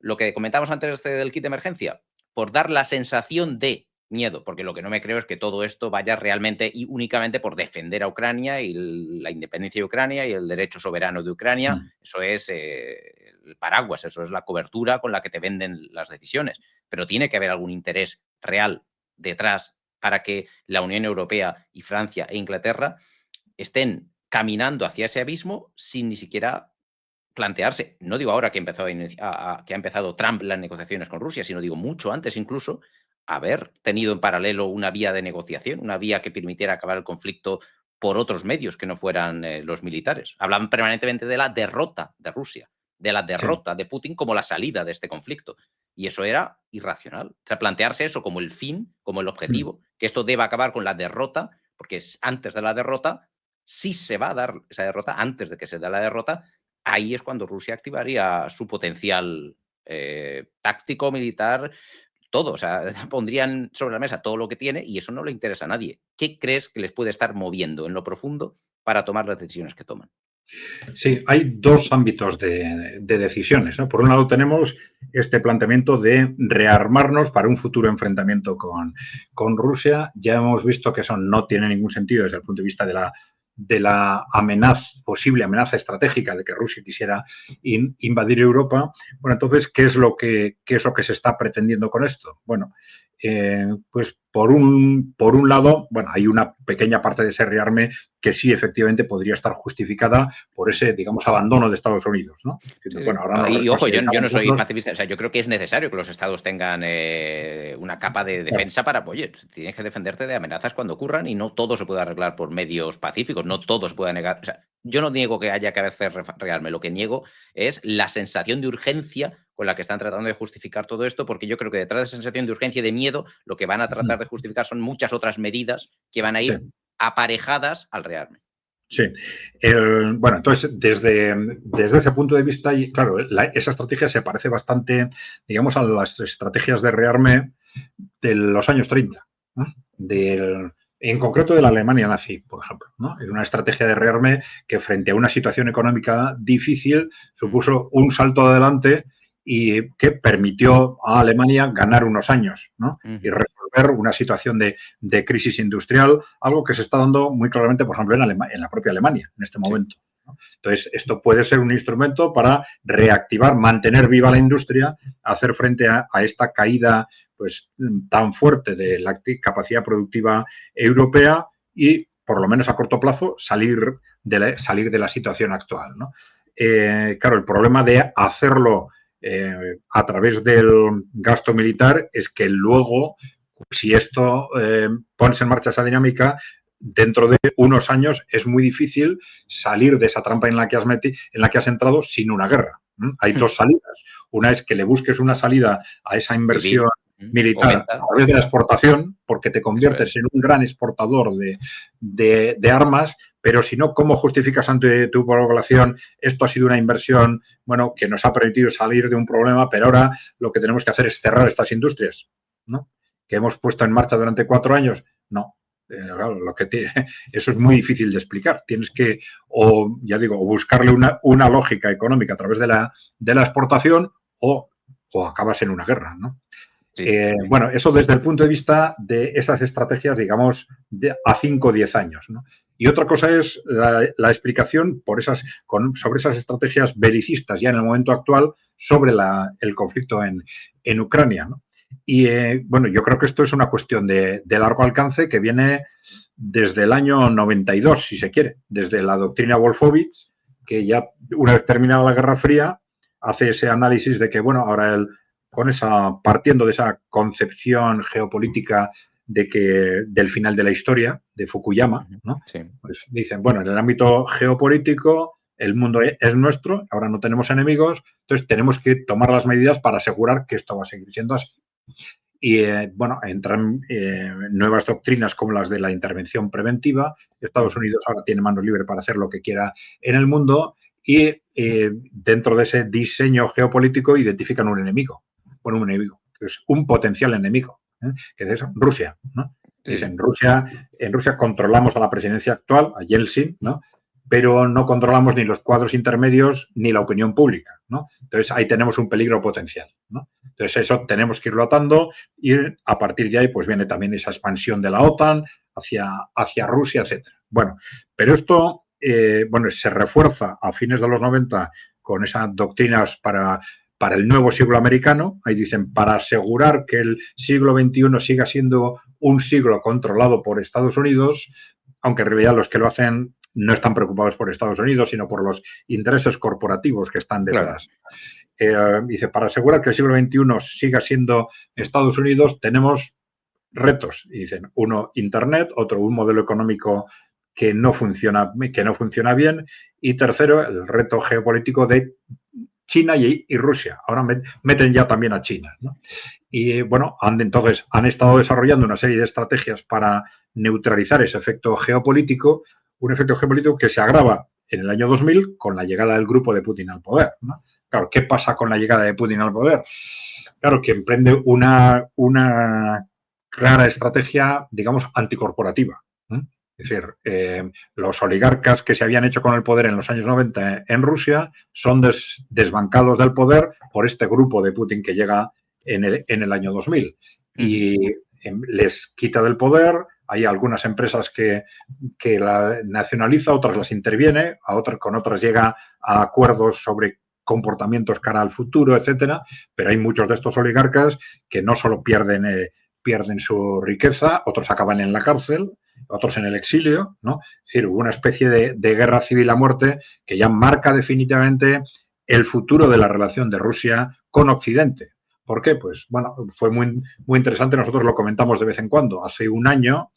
lo que comentamos antes del kit de emergencia, por dar la sensación de miedo, porque lo que no me creo es que todo esto vaya realmente y únicamente por defender a Ucrania y la independencia de Ucrania y el derecho soberano de Ucrania. Eso es el paraguas, eso es la cobertura con la que te venden las decisiones. Pero tiene que haber algún interés real detrás para que la Unión Europea y Francia e Inglaterra estén caminando hacia ese abismo sin ni siquiera plantearse, no digo ahora que ha empezado Trump las negociaciones con Rusia, sino digo mucho antes incluso, haber tenido en paralelo una vía de negociación, una vía que permitiera acabar el conflicto por otros medios que no fueran los militares. Hablan permanentemente de la derrota de Rusia, de la derrota de Putin como la salida de este conflicto. Y eso era irracional. O sea, plantearse eso como el fin, como el objetivo, que esto deba acabar con la derrota, porque antes de la derrota, si se va a dar esa derrota, antes de que se dé la derrota, ahí es cuando Rusia activaría su potencial táctico, militar, todo. O sea, pondrían sobre la mesa todo lo que tiene y eso no le interesa a nadie. ¿Qué crees que les puede estar moviendo en lo profundo para tomar las decisiones que toman? Sí, hay dos ámbitos de decisiones, ¿no? Por un lado tenemos este planteamiento de rearmarnos para un futuro enfrentamiento con Rusia. Ya hemos visto que eso no tiene ningún sentido desde el punto de vista de la posible amenaza estratégica de que Rusia quisiera invadir Europa. Bueno, entonces, ¿qué es lo que se está pretendiendo con esto? Bueno, pues por un lado, bueno, hay una pequeña parte de ese rearme que sí efectivamente podría estar justificada por ese, digamos, abandono de Estados Unidos, ¿no? Bueno, ahora y ojo, yo no soy pacifista, o sea, yo creo que es necesario que los estados tengan una capa de defensa para, oye, tienes que defenderte de amenazas cuando ocurran y no todo se puede arreglar por medios pacíficos, no todo se puede negar. O sea, yo no niego que haya que hacer rearme, lo que niego es la sensación de urgencia con la que están tratando de justificar todo esto, porque yo creo que detrás de esa sensación de urgencia y de miedo, lo que van a tratar de justificar son muchas otras medidas que van a ir aparejadas al rearme. Sí. Bueno, entonces, desde ese punto de vista, claro, esa estrategia se parece bastante, digamos, a las estrategias de rearme de los años 30, ¿no? En concreto de la Alemania nazi, por ejemplo, ¿no? Es una estrategia de rearme que frente a una situación económica difícil supuso un salto adelante y que permitió a Alemania ganar unos años, ¿no? Y resolver una situación de crisis industrial, algo que se está dando muy claramente, por ejemplo, en la propia Alemania en este momento, ¿no? Entonces, esto puede ser un instrumento para reactivar, mantener viva la industria, hacer frente a esta caída pues tan fuerte de la capacidad productiva europea y, por lo menos a corto plazo, salir de la situación actual, ¿no? Claro, el problema de hacerlo a través del gasto militar es que luego, si esto pones en marcha esa dinámica, dentro de unos años es muy difícil salir de esa trampa en la que has entrado sin una guerra. Hay dos salidas. Una es que le busques una salida a esa inversión militar a través de la exportación, porque te conviertes en un gran exportador de armas, pero si no, ¿cómo justificas ante tu población esto ha sido una inversión, bueno, que nos ha permitido salir de un problema, pero ahora lo que tenemos que hacer es cerrar estas industrias, ¿no? Que hemos puesto en marcha durante 4 años? No. Claro, eso es muy difícil de explicar. Tienes que, o ya digo, o buscarle una lógica económica a través de la exportación o acabas en una guerra, ¿no? Sí. Bueno, eso desde el punto de vista de esas estrategias, digamos, a 5 o 10 años, ¿no? Y otra cosa es la explicación sobre esas estrategias belicistas ya en el momento actual sobre el conflicto en Ucrania, ¿no? Y bueno, yo creo que esto es una cuestión de largo alcance que viene desde el año 92, si se quiere, desde la doctrina Wolfowitz, que ya una vez terminada la Guerra Fría hace ese análisis de que, bueno, ahora partiendo de esa concepción geopolítica del final de la historia, de Fukuyama, ¿no? Sí. Pues dicen, bueno, en el ámbito geopolítico el mundo es nuestro, ahora no tenemos enemigos, entonces tenemos que tomar las medidas para asegurar que esto va a seguir siendo así. Y, bueno, entran nuevas doctrinas como las de la intervención preventiva. Estados Unidos ahora tiene mano libre para hacer lo que quiera en el mundo y dentro de ese diseño geopolítico identifican un enemigo. Bueno, un enemigo, que es un potencial enemigo, que es eso, Rusia, ¿no? Sí. Dicen, en Rusia controlamos a la presidencia actual, a Yeltsin, ¿no? Pero no controlamos ni los cuadros intermedios ni la opinión pública, ¿no? Entonces, ahí tenemos un peligro potencial, ¿no? Entonces, eso tenemos que irlo atando y a partir de ahí, pues viene también esa expansión de la OTAN hacia Rusia, etcétera. Bueno, pero esto, bueno, se refuerza a fines de los 90 con esas doctrinas para el nuevo siglo americano. Ahí dicen, para asegurar que el siglo XXI siga siendo un siglo controlado por Estados Unidos, aunque en realidad los que lo hacen no están preocupados por Estados Unidos, sino por los intereses corporativos que están detrás. Claro. Dice, para asegurar que el siglo XXI siga siendo Estados Unidos, tenemos retos. Y dicen, uno, Internet, otro, un modelo económico que no funciona bien, y tercero, el reto geopolítico de China y Rusia. Ahora meten ya también a China, ¿no? Y bueno, entonces han estado desarrollando una serie de estrategias para neutralizar ese efecto geopolítico, un efecto geopolítico que se agrava en el año 2000 con la llegada del grupo de Putin al poder, ¿no? Claro, ¿qué pasa con la llegada de Putin al poder? Claro, que emprende una clara estrategia, digamos, anticorporativa, ¿no? Es decir, los oligarcas que se habían hecho con el poder en los años 90 en Rusia son desbancados del poder por este grupo de Putin que llega en el año 2000 y les quita del poder. Hay algunas empresas que la nacionaliza, otras las interviene, con otras llega a acuerdos sobre comportamientos cara al futuro, etcétera, pero hay muchos de estos oligarcas que no solo pierden su riqueza, otros acaban en la cárcel, otros en el exilio, ¿no? Es decir, hubo una especie de guerra civil a muerte que ya marca definitivamente el futuro de la relación de Rusia con Occidente. ¿Por qué? Pues, bueno, fue muy, muy interesante, nosotros lo comentamos de vez en cuando. Hace un año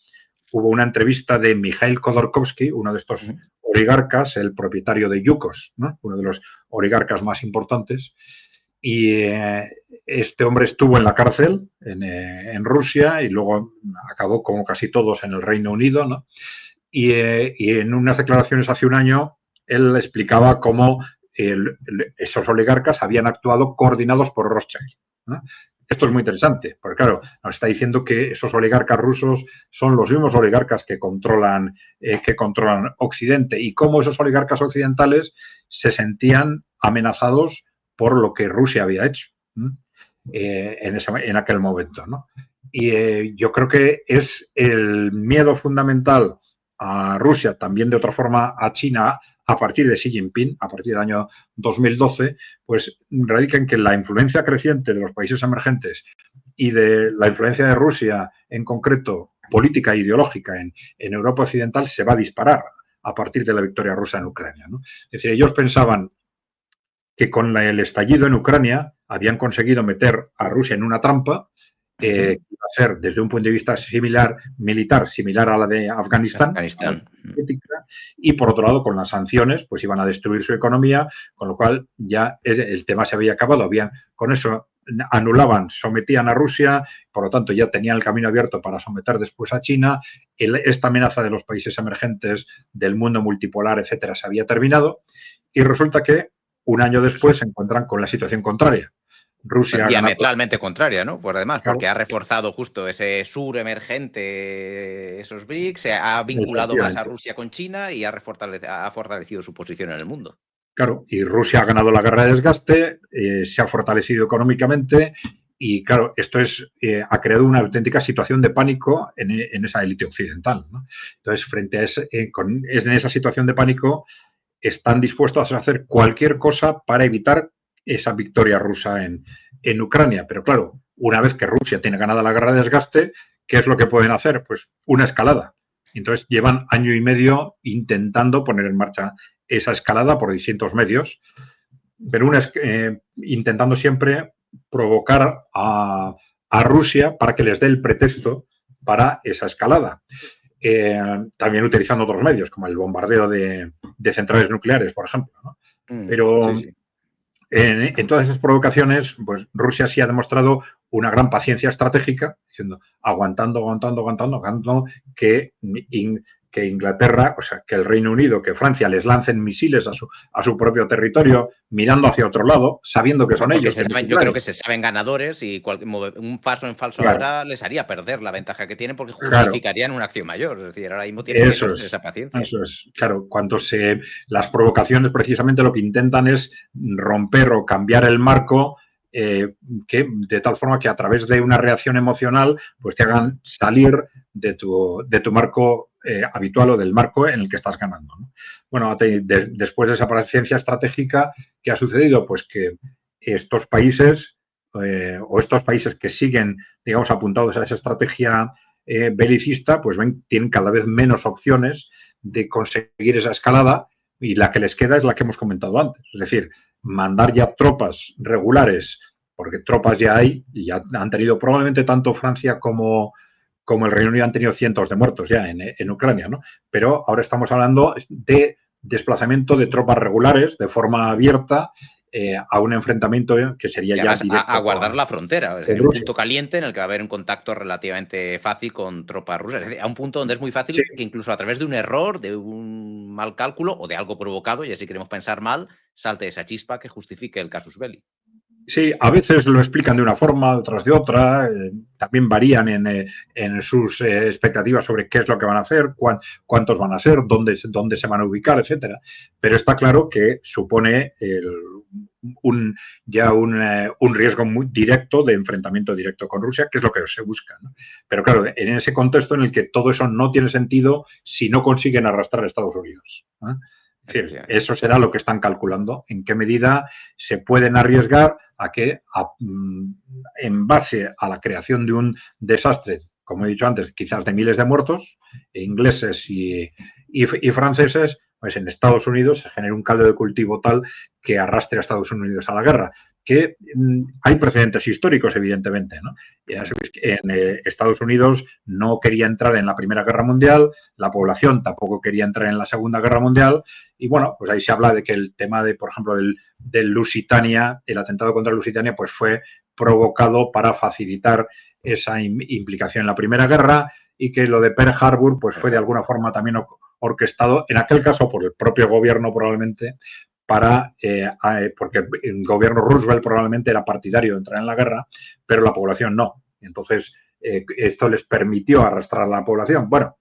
hubo una entrevista de Mikhail Khodorkovsky, uno de estos oligarcas, el propietario de Yukos, ¿no? Uno de los oligarcas más importantes, y este hombre estuvo en la cárcel en Rusia y luego acabó, como casi todos, en el Reino Unido, ¿no? Y en unas declaraciones hace un año él explicaba cómo esos oligarcas habían actuado coordinados por Rothschild, ¿no? Esto es muy interesante, porque claro, nos está diciendo que esos oligarcas rusos son los mismos oligarcas que controlan Occidente y cómo esos oligarcas occidentales se sentían amenazados por lo que Rusia había hecho en aquel momento, ¿no? Y yo creo que es el miedo fundamental a Rusia, también de otra forma a China, a partir de Xi Jinping, a partir del año 2012, pues radica en que la influencia creciente de los países emergentes y de la influencia de Rusia, en concreto política e ideológica en Europa Occidental, se va a disparar a partir de la victoria rusa en Ucrania, ¿no? Es decir, ellos pensaban que con el estallido en Ucrania habían conseguido meter a Rusia en una trampa que iba a ser, desde un punto de vista militar similar a la de Afganistán. Y por otro lado, con las sanciones, pues iban a destruir su economía, con lo cual ya el tema se había acabado. Con eso anulaban, sometían a Rusia, por lo tanto ya tenían el camino abierto para someter después a China. Esta amenaza de los países emergentes, del mundo multipolar, etcétera, se había terminado y resulta que un año después se encuentran con la situación contraria. Rusia ha ganado. Diametralmente contraria, ¿no? Por además, Claro, porque ha reforzado justo ese sur emergente, esos BRICS, se ha vinculado más a Rusia con China y ha fortalecido su posición en el mundo. Claro, y Rusia ha ganado la guerra de desgaste, se ha fortalecido económicamente y, claro, esto ha creado una auténtica situación de pánico en esa élite occidental, ¿no? Entonces, frente a en esa situación de pánico, están dispuestos a hacer cualquier cosa para evitar esa victoria rusa en Ucrania. Pero, claro, una vez que Rusia tiene ganada la guerra de desgaste, ¿qué es lo que pueden hacer? Pues una escalada. Entonces, llevan año y medio intentando poner en marcha esa escalada por distintos medios, pero intentando siempre provocar a Rusia para que les dé el pretexto para esa escalada. También utilizando otros medios, como el bombardeo de centrales nucleares, por ejemplo, ¿no? Pero sí. En todas esas provocaciones, pues Rusia sí ha demostrado una gran paciencia estratégica, diciendo, aguantando, que Inglaterra, o sea, que el Reino Unido, que Francia les lancen misiles a su propio territorio, mirando hacia otro lado, sabiendo que son ellos. Yo creo que se saben ganadores y un paso en falso ahora les haría perder la ventaja que tienen porque justificarían una acción mayor. Es decir, ahora mismo tienen que ejercer esa paciencia. Eso es, claro, las provocaciones precisamente lo que intentan es romper o cambiar el marco, que de tal forma que a través de una reacción emocional pues te hagan salir de tu marco habitual o del marco en el que estás ganando, ¿no? Bueno, después de esa paciencia estratégica, ¿qué ha sucedido? Pues que estos países o estos países que siguen, digamos, apuntados a esa estrategia belicista, pues tienen cada vez menos opciones de conseguir esa escalada y la que les queda es la que hemos comentado antes. Es decir, mandar ya tropas regulares, porque tropas ya hay y ya han tenido probablemente tanto Francia como el Reino Unido han tenido cientos de muertos ya en Ucrania, ¿no? Pero ahora estamos hablando de desplazamiento de tropas regulares de forma abierta a un enfrentamiento que sería ya directo. A guardar la frontera, es decir, un punto caliente en el que va a haber un contacto relativamente fácil con tropas rusas. Es decir, a un punto donde es muy fácil que incluso a través de un error, de un mal cálculo o de algo provocado, y así queremos pensar mal, salte esa chispa que justifique el casus belli. Sí, a veces lo explican de una forma, otras de otra, también varían en sus expectativas sobre qué es lo que van a hacer, cuántos van a ser, dónde se van a ubicar, etcétera. Pero está claro que supone un riesgo muy directo de enfrentamiento directo con Rusia, que es lo que se busca, ¿no? Pero claro, en ese contexto en el que todo eso no tiene sentido si no consiguen arrastrar a Estados Unidos, ¿no? Es decir, eso será lo que están calculando, en qué medida se pueden arriesgar a que, en base a la creación de un desastre, como he dicho antes, quizás de miles de muertos, ingleses y franceses, pues en Estados Unidos se genera un caldo de cultivo tal que arrastre a Estados Unidos a la guerra. Que hay precedentes históricos, evidentemente, ¿no? En Estados Unidos no quería entrar en la Primera Guerra Mundial, la población tampoco quería entrar en la Segunda Guerra Mundial, y bueno, pues ahí se habla de que el tema de, por ejemplo, del Lusitania, el atentado contra Lusitania, pues fue provocado para facilitar esa implicación en la Primera Guerra, y que lo de Pearl Harbor pues fue de alguna forma también orquestado, en aquel caso por el propio gobierno probablemente, porque el gobierno Roosevelt probablemente era partidario de entrar en la guerra, pero la población no. Entonces, esto les permitió arrastrar a la población. Bueno,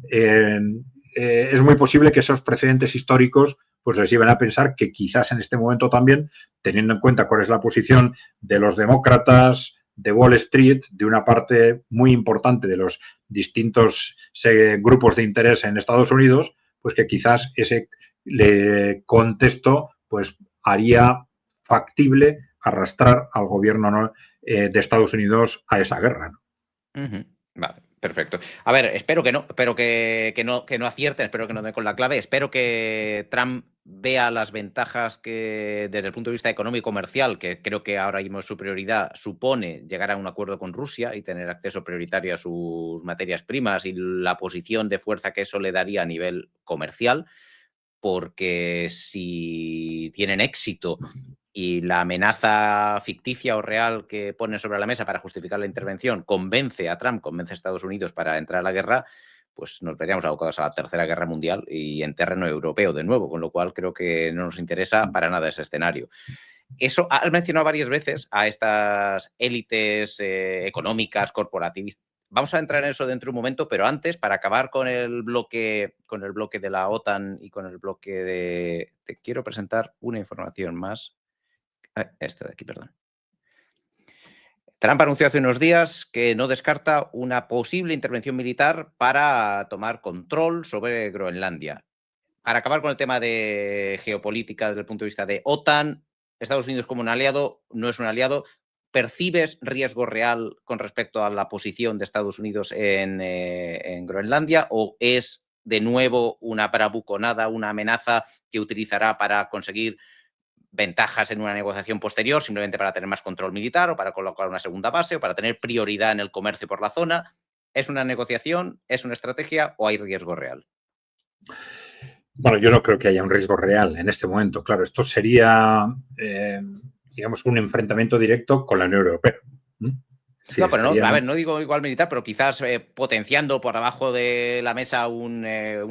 es muy posible que esos precedentes históricos pues les lleven a pensar que quizás en este momento también, teniendo en cuenta cuál es la posición de los demócratas, de Wall Street, de una parte muy importante de los distintos grupos de interés en Estados Unidos, pues que quizás ese contexto pues haría factible arrastrar al gobierno de Estados Unidos a esa guerra, ¿no? Vale, perfecto. A ver, espero que no, que no acierten, espero que no den con la clave, espero que Trump vea las ventajas que desde el punto de vista económico y comercial, que creo que ahora mismo su prioridad supone llegar a un acuerdo con Rusia y tener acceso prioritario a sus materias primas y la posición de fuerza que eso le daría a nivel comercial, porque si tienen éxito y la amenaza ficticia o real que pone sobre la mesa para justificar la intervención convence a Trump, convence a Estados Unidos para entrar a la guerra, pues nos veríamos abocados a la Tercera Guerra Mundial y en terreno europeo de nuevo, con lo cual creo que no nos interesa para nada ese escenario. Eso, has mencionado varias veces a estas élites económicas, corporativistas. Vamos a entrar en eso dentro de un momento, pero antes, para acabar con el bloque de la OTAN y con el bloque de... Te quiero presentar una información más. Esta de aquí, perdón. Trump anunció hace unos días que no descarta una posible intervención militar para tomar control sobre Groenlandia. Para acabar con el tema de geopolítica desde el punto de vista de OTAN, Estados Unidos como un aliado, no es un aliado. ¿Percibes riesgo real con respecto a la posición de Estados Unidos en Groenlandia o es de nuevo una bravuconada, una amenaza que utilizará para conseguir ventajas en una negociación posterior, simplemente para tener más control militar o para colocar una segunda base o para tener prioridad en el comercio por la zona? ¿Es una negociación? ¿Es una estrategia o hay riesgo real? Bueno, yo no creo que haya un riesgo real en este momento. Claro, esto sería, digamos, un enfrentamiento directo con la Unión Europea. Sí, no, pero no, a ver, no digo igual militar, pero quizás potenciando por abajo de la mesa un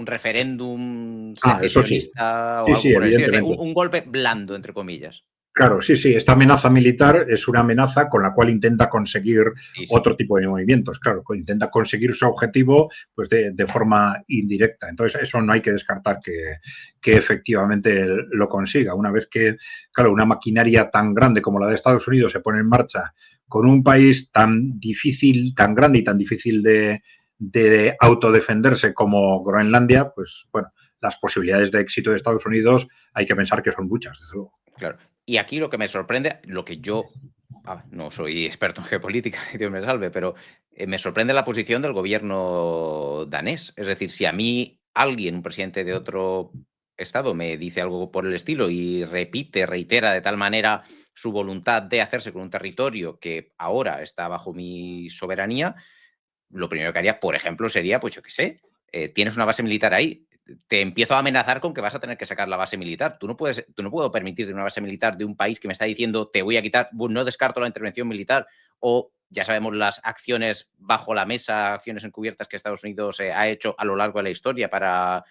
referéndum secesionista o algo por el estilo. Un golpe blando, entre comillas. Claro, sí, sí. Esta amenaza militar es una amenaza con la cual intenta conseguir otro tipo de movimientos. Claro, intenta conseguir su objetivo pues de forma indirecta. Entonces, eso no hay que descartar que efectivamente lo consiga. Una vez que, claro, una maquinaria tan grande como la de Estados Unidos se pone en marcha con un país tan difícil, tan grande y tan difícil de autodefenderse como Groenlandia, pues bueno, las posibilidades de éxito de Estados Unidos hay que pensar que son muchas, desde luego. Claro. Y aquí lo que me sorprende, lo que yo no soy experto en geopolítica, Dios me salve, pero me sorprende la posición del gobierno danés. Es decir, si a mí alguien, un presidente de otro estado, me dice algo por el estilo y reitera de tal manera su voluntad de hacerse con un territorio que ahora está bajo mi soberanía, lo primero que haría, por ejemplo, sería, pues yo qué sé, tienes una base militar ahí, te empiezo a amenazar con que vas a tener que sacar la base militar. Tú no puedo permitirte una base militar de un país que me está diciendo te voy a quitar, no descarto la intervención militar, o ya sabemos las acciones bajo la mesa, acciones encubiertas que Estados Unidos ha hecho a lo largo de la historia para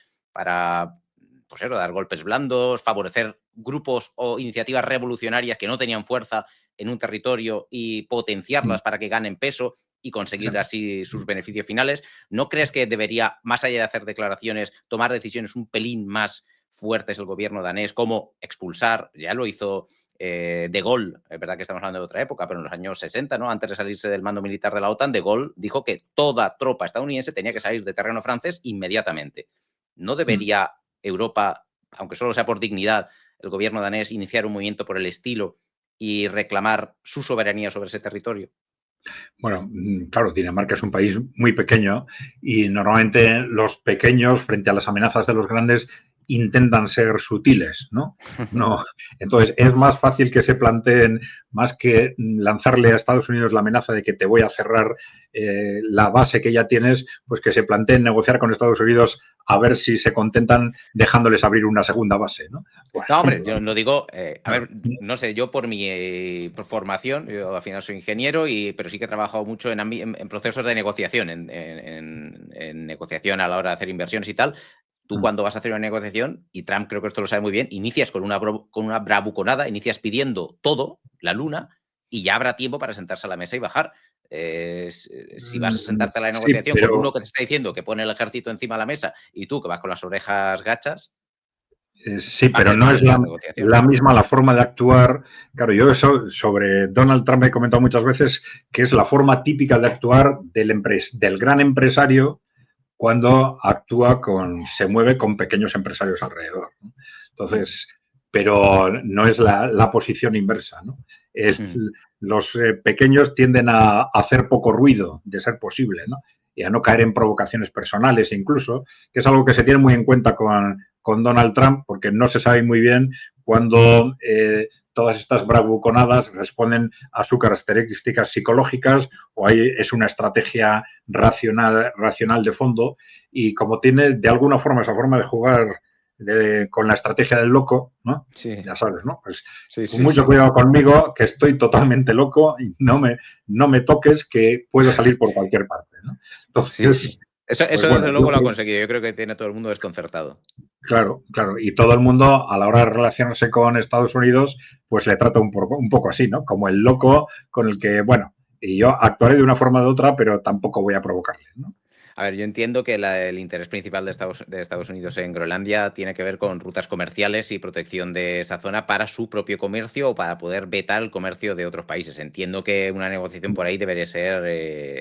pues eso, dar golpes blandos, favorecer grupos o iniciativas revolucionarias que no tenían fuerza en un territorio y potenciarlas para que ganen peso y conseguir así sus beneficios finales. ¿No crees que debería, más allá de hacer declaraciones, tomar decisiones un pelín más fuertes el gobierno danés, como expulsar, ya lo hizo De Gaulle, es verdad que estamos hablando de otra época, pero en los años 60, ¿no? Antes de salirse del mando militar de la OTAN, De Gaulle dijo que toda tropa estadounidense tenía que salir de terreno francés inmediatamente. ¿No debería Europa, aunque solo sea por dignidad, el gobierno danés iniciar un movimiento por el estilo y reclamar su soberanía sobre ese territorio? Bueno, claro, Dinamarca es un país muy pequeño y normalmente los pequeños, frente a las amenazas de los grandes, intentan ser sutiles, ¿no? No. Entonces, es más fácil que se planteen, más que lanzarle a Estados Unidos la amenaza de que te voy a cerrar la base que ya tienes, pues que se planteen negociar con Estados Unidos a ver si se contentan dejándoles abrir una segunda base, ¿no? Bueno, no, hombre, yo lo digo, a ver, no sé, yo por mi por formación, yo al final soy ingeniero, pero sí que he trabajado mucho en procesos de negociación, en negociación a la hora de hacer inversiones y tal. Tú cuando vas a hacer una negociación, y Trump creo que esto lo sabe muy bien, inicias con una bravuconada, inicias pidiendo todo, la luna, y ya habrá tiempo para sentarse a la mesa y bajar. Si vas a sentarte a la negociación con uno que te está diciendo que pone el ejército encima de la mesa y tú que vas con las orejas gachas. Sí, pero no es la misma la forma de actuar. Claro, yo eso sobre Donald Trump he comentado muchas veces que es la forma típica de actuar del gran empresario cuando se mueve con pequeños empresarios alrededor, ¿no? Entonces, pero no es la posición inversa, ¿no? Los pequeños tienden a hacer poco ruido, de ser posible, ¿no? Y a no caer en provocaciones personales incluso, que es algo que se tiene muy en cuenta con Donald Trump, porque no se sabe muy bien cuándo todas estas bravuconadas responden a sus características psicológicas o es una estrategia racional de fondo, y como tiene de alguna forma esa forma de jugar con la estrategia del loco, ¿no? Sí, Ya sabes, ¿no? Pues sí, sí, mucho sí. cuidado conmigo, que estoy totalmente loco y no me toques, que puedo salir por cualquier parte, ¿no? Sí, sí. Entonces, Eso pues bueno, desde yo luego lo ha creo, conseguido. Yo creo que tiene todo el mundo desconcertado. claro, claro, y todo el mundo a la hora de relacionarse con Estados Unidos, pues le trata un poco así, ¿no? Como el loco con el que, bueno, y yo actuaré de una forma o de otra, pero tampoco voy a provocarle, ¿no? A ver, yo entiendo que el interés principal de Estados Unidos en Groenlandia tiene que ver con rutas comerciales y protección de esa zona para su propio comercio o para poder vetar el comercio de otros países. Entiendo que una negociación por ahí debería ser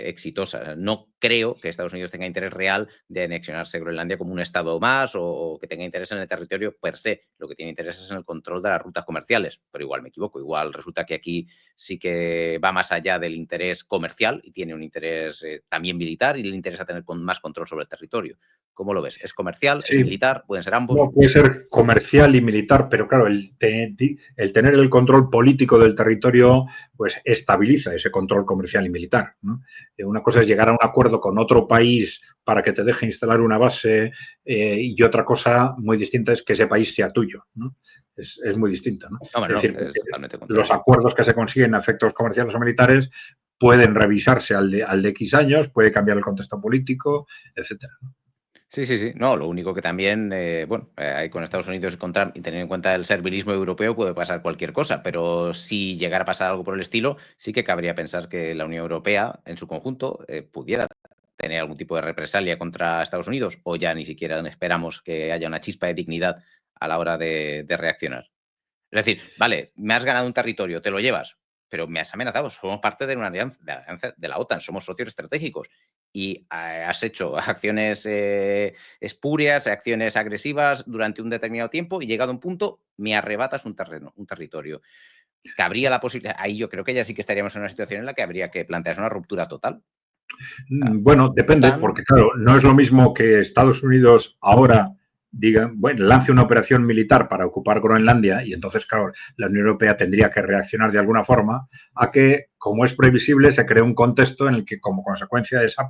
exitosa. No creo que Estados Unidos tenga interés real de anexionarse Groenlandia como un estado más o que tenga interés en el territorio per se. Lo que tiene interés es en el control de las rutas comerciales. Pero igual me equivoco. Igual resulta que aquí sí que va más allá del interés comercial y tiene un interés también militar y le interesa tener más control sobre el territorio. ¿Cómo lo ves? ¿Es comercial? ¿Es Sí, militar? ¿Pueden ser ambos? no, puede ser comercial y militar, pero claro, el tener el control político del territorio, pues estabiliza ese control comercial y militar, ¿no? Una cosa es llegar a un acuerdo con otro país para que te deje instalar una base y otra cosa muy distinta es que ese país sea tuyo, ¿no? Es muy distinta, ¿no? Hombre, Es no, decir, es totalmente los contrario. acuerdos que se consiguen a efectos comerciales o militares pueden revisarse al de X años, puede cambiar el contexto político, etcétera. Sí, sí, sí. No, lo único que también, bueno, ahí con Estados Unidos y con Trump y teniendo en cuenta el servilismo europeo puede pasar cualquier cosa, pero si llegara a pasar algo por el estilo, sí que cabría pensar que la Unión Europea en su conjunto pudiera tener algún tipo de represalia contra Estados Unidos o ya ni siquiera esperamos que haya una chispa de dignidad a la hora de reaccionar. Es decir, vale, me has ganado un territorio, te lo llevas, pero me has amenazado. Somos parte de una alianza, de la OTAN, somos socios estratégicos. Y has hecho acciones espurias, acciones agresivas durante un determinado tiempo y llegado a un punto, me arrebatas un terreno, un territorio. Cabría la posibilidad, ahí yo creo que ya sí que estaríamos en una situación en la que habría que plantearse una ruptura total. Ah, Bueno, depende, OTAN, porque claro, no es lo mismo que Estados Unidos ahora diga, bueno, lance una operación militar para ocupar Groenlandia y entonces, claro, la Unión Europea tendría que reaccionar de alguna forma a que, como es previsible, se cree un contexto en el que, como consecuencia de esa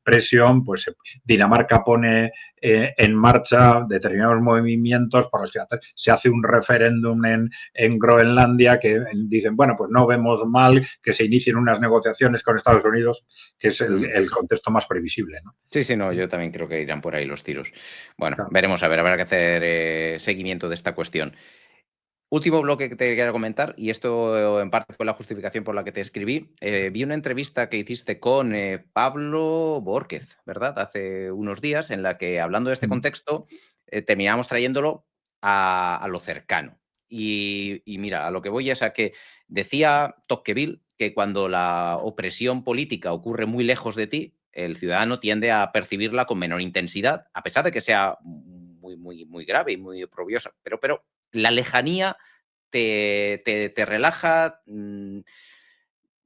presión, pues Dinamarca pone en marcha determinados movimientos por los que se hace un referéndum en Groenlandia que dicen, bueno, pues no vemos mal que se inicien unas negociaciones con Estados Unidos, que es el contexto más previsible, ¿no? sí, sí, no, yo también creo que irán por ahí los tiros. Bueno, Claro. veremos, a ver, habrá que hacer seguimiento de esta cuestión. Último bloque que te quería comentar, y esto en parte fue la justificación por la que te escribí. Vi una entrevista que hiciste con Pablo Bórquez, ¿verdad? Hace unos días, en la que hablando de este contexto, terminamos trayéndolo a lo cercano. Y mira, a lo que voy es a que decía Tocqueville que cuando la opresión política ocurre muy lejos de ti, el ciudadano tiende a percibirla con menor intensidad, a pesar de que sea muy, muy, muy grave y muy oprobiosa. Pero la lejanía te relaja,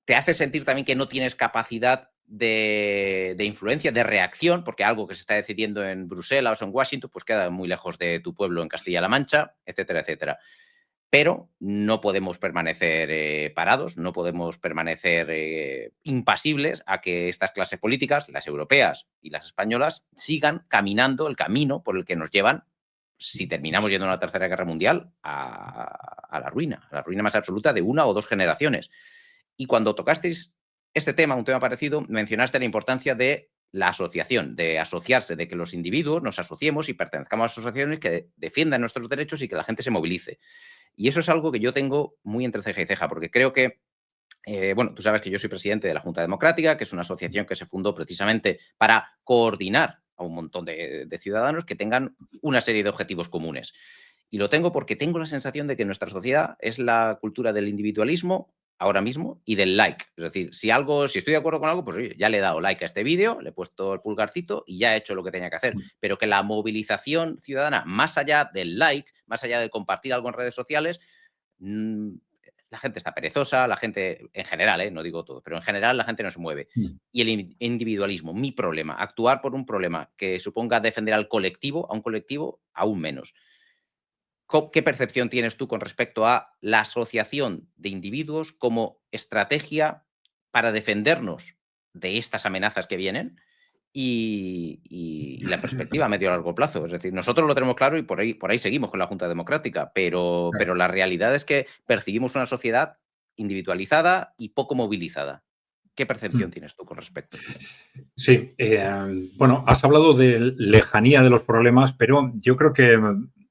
te hace sentir también que no tienes capacidad de influencia, de reacción, porque algo que se está decidiendo en Bruselas o en Washington, pues queda muy lejos de tu pueblo en Castilla-La Mancha, etcétera, etcétera. Pero no podemos permanecer parados, no podemos permanecer impasibles a que estas clases políticas, las europeas y las españolas, sigan caminando el camino por el que nos llevan, si terminamos yendo a una tercera guerra mundial, a la ruina más absoluta de una o dos generaciones. Y cuando tocasteis este tema, un tema parecido, mencionaste la importancia de la asociación, de asociarse, de que los individuos nos asociemos y pertenezcamos a asociaciones que defiendan nuestros derechos y que la gente se movilice. Y eso es algo que yo tengo muy entre ceja y ceja, porque creo que, bueno, tú sabes que yo soy presidente de la Junta Democrática, que es una asociación que se fundó precisamente para coordinar a un montón de ciudadanos que tengan una serie de objetivos comunes. Y lo tengo porque tengo la sensación de que nuestra sociedad es la cultura del individualismo ahora mismo y del like. Es decir, si estoy de acuerdo con algo, pues oye, ya le he dado like a este vídeo, le he puesto el pulgarcito y ya he hecho lo que tenía que hacer. Pero que la movilización ciudadana, más allá del like, más allá de compartir algo en redes sociales, mm, la gente está perezosa, la gente en general, no digo todo, pero en general la gente no se mueve. Y el individualismo, mi problema, actuar por un problema que suponga defender al colectivo, a un colectivo, aún menos. ¿Qué percepción tienes tú con respecto a la asociación de individuos como estrategia para defendernos de estas amenazas que vienen? y la perspectiva a medio y largo plazo. Es decir, nosotros lo tenemos claro y por ahí seguimos con la Junta Democrática, pero la realidad es que percibimos una sociedad individualizada y poco movilizada. ¿Qué percepción tienes tú con respecto? Sí, bueno, has hablado de lejanía de los problemas, pero yo creo que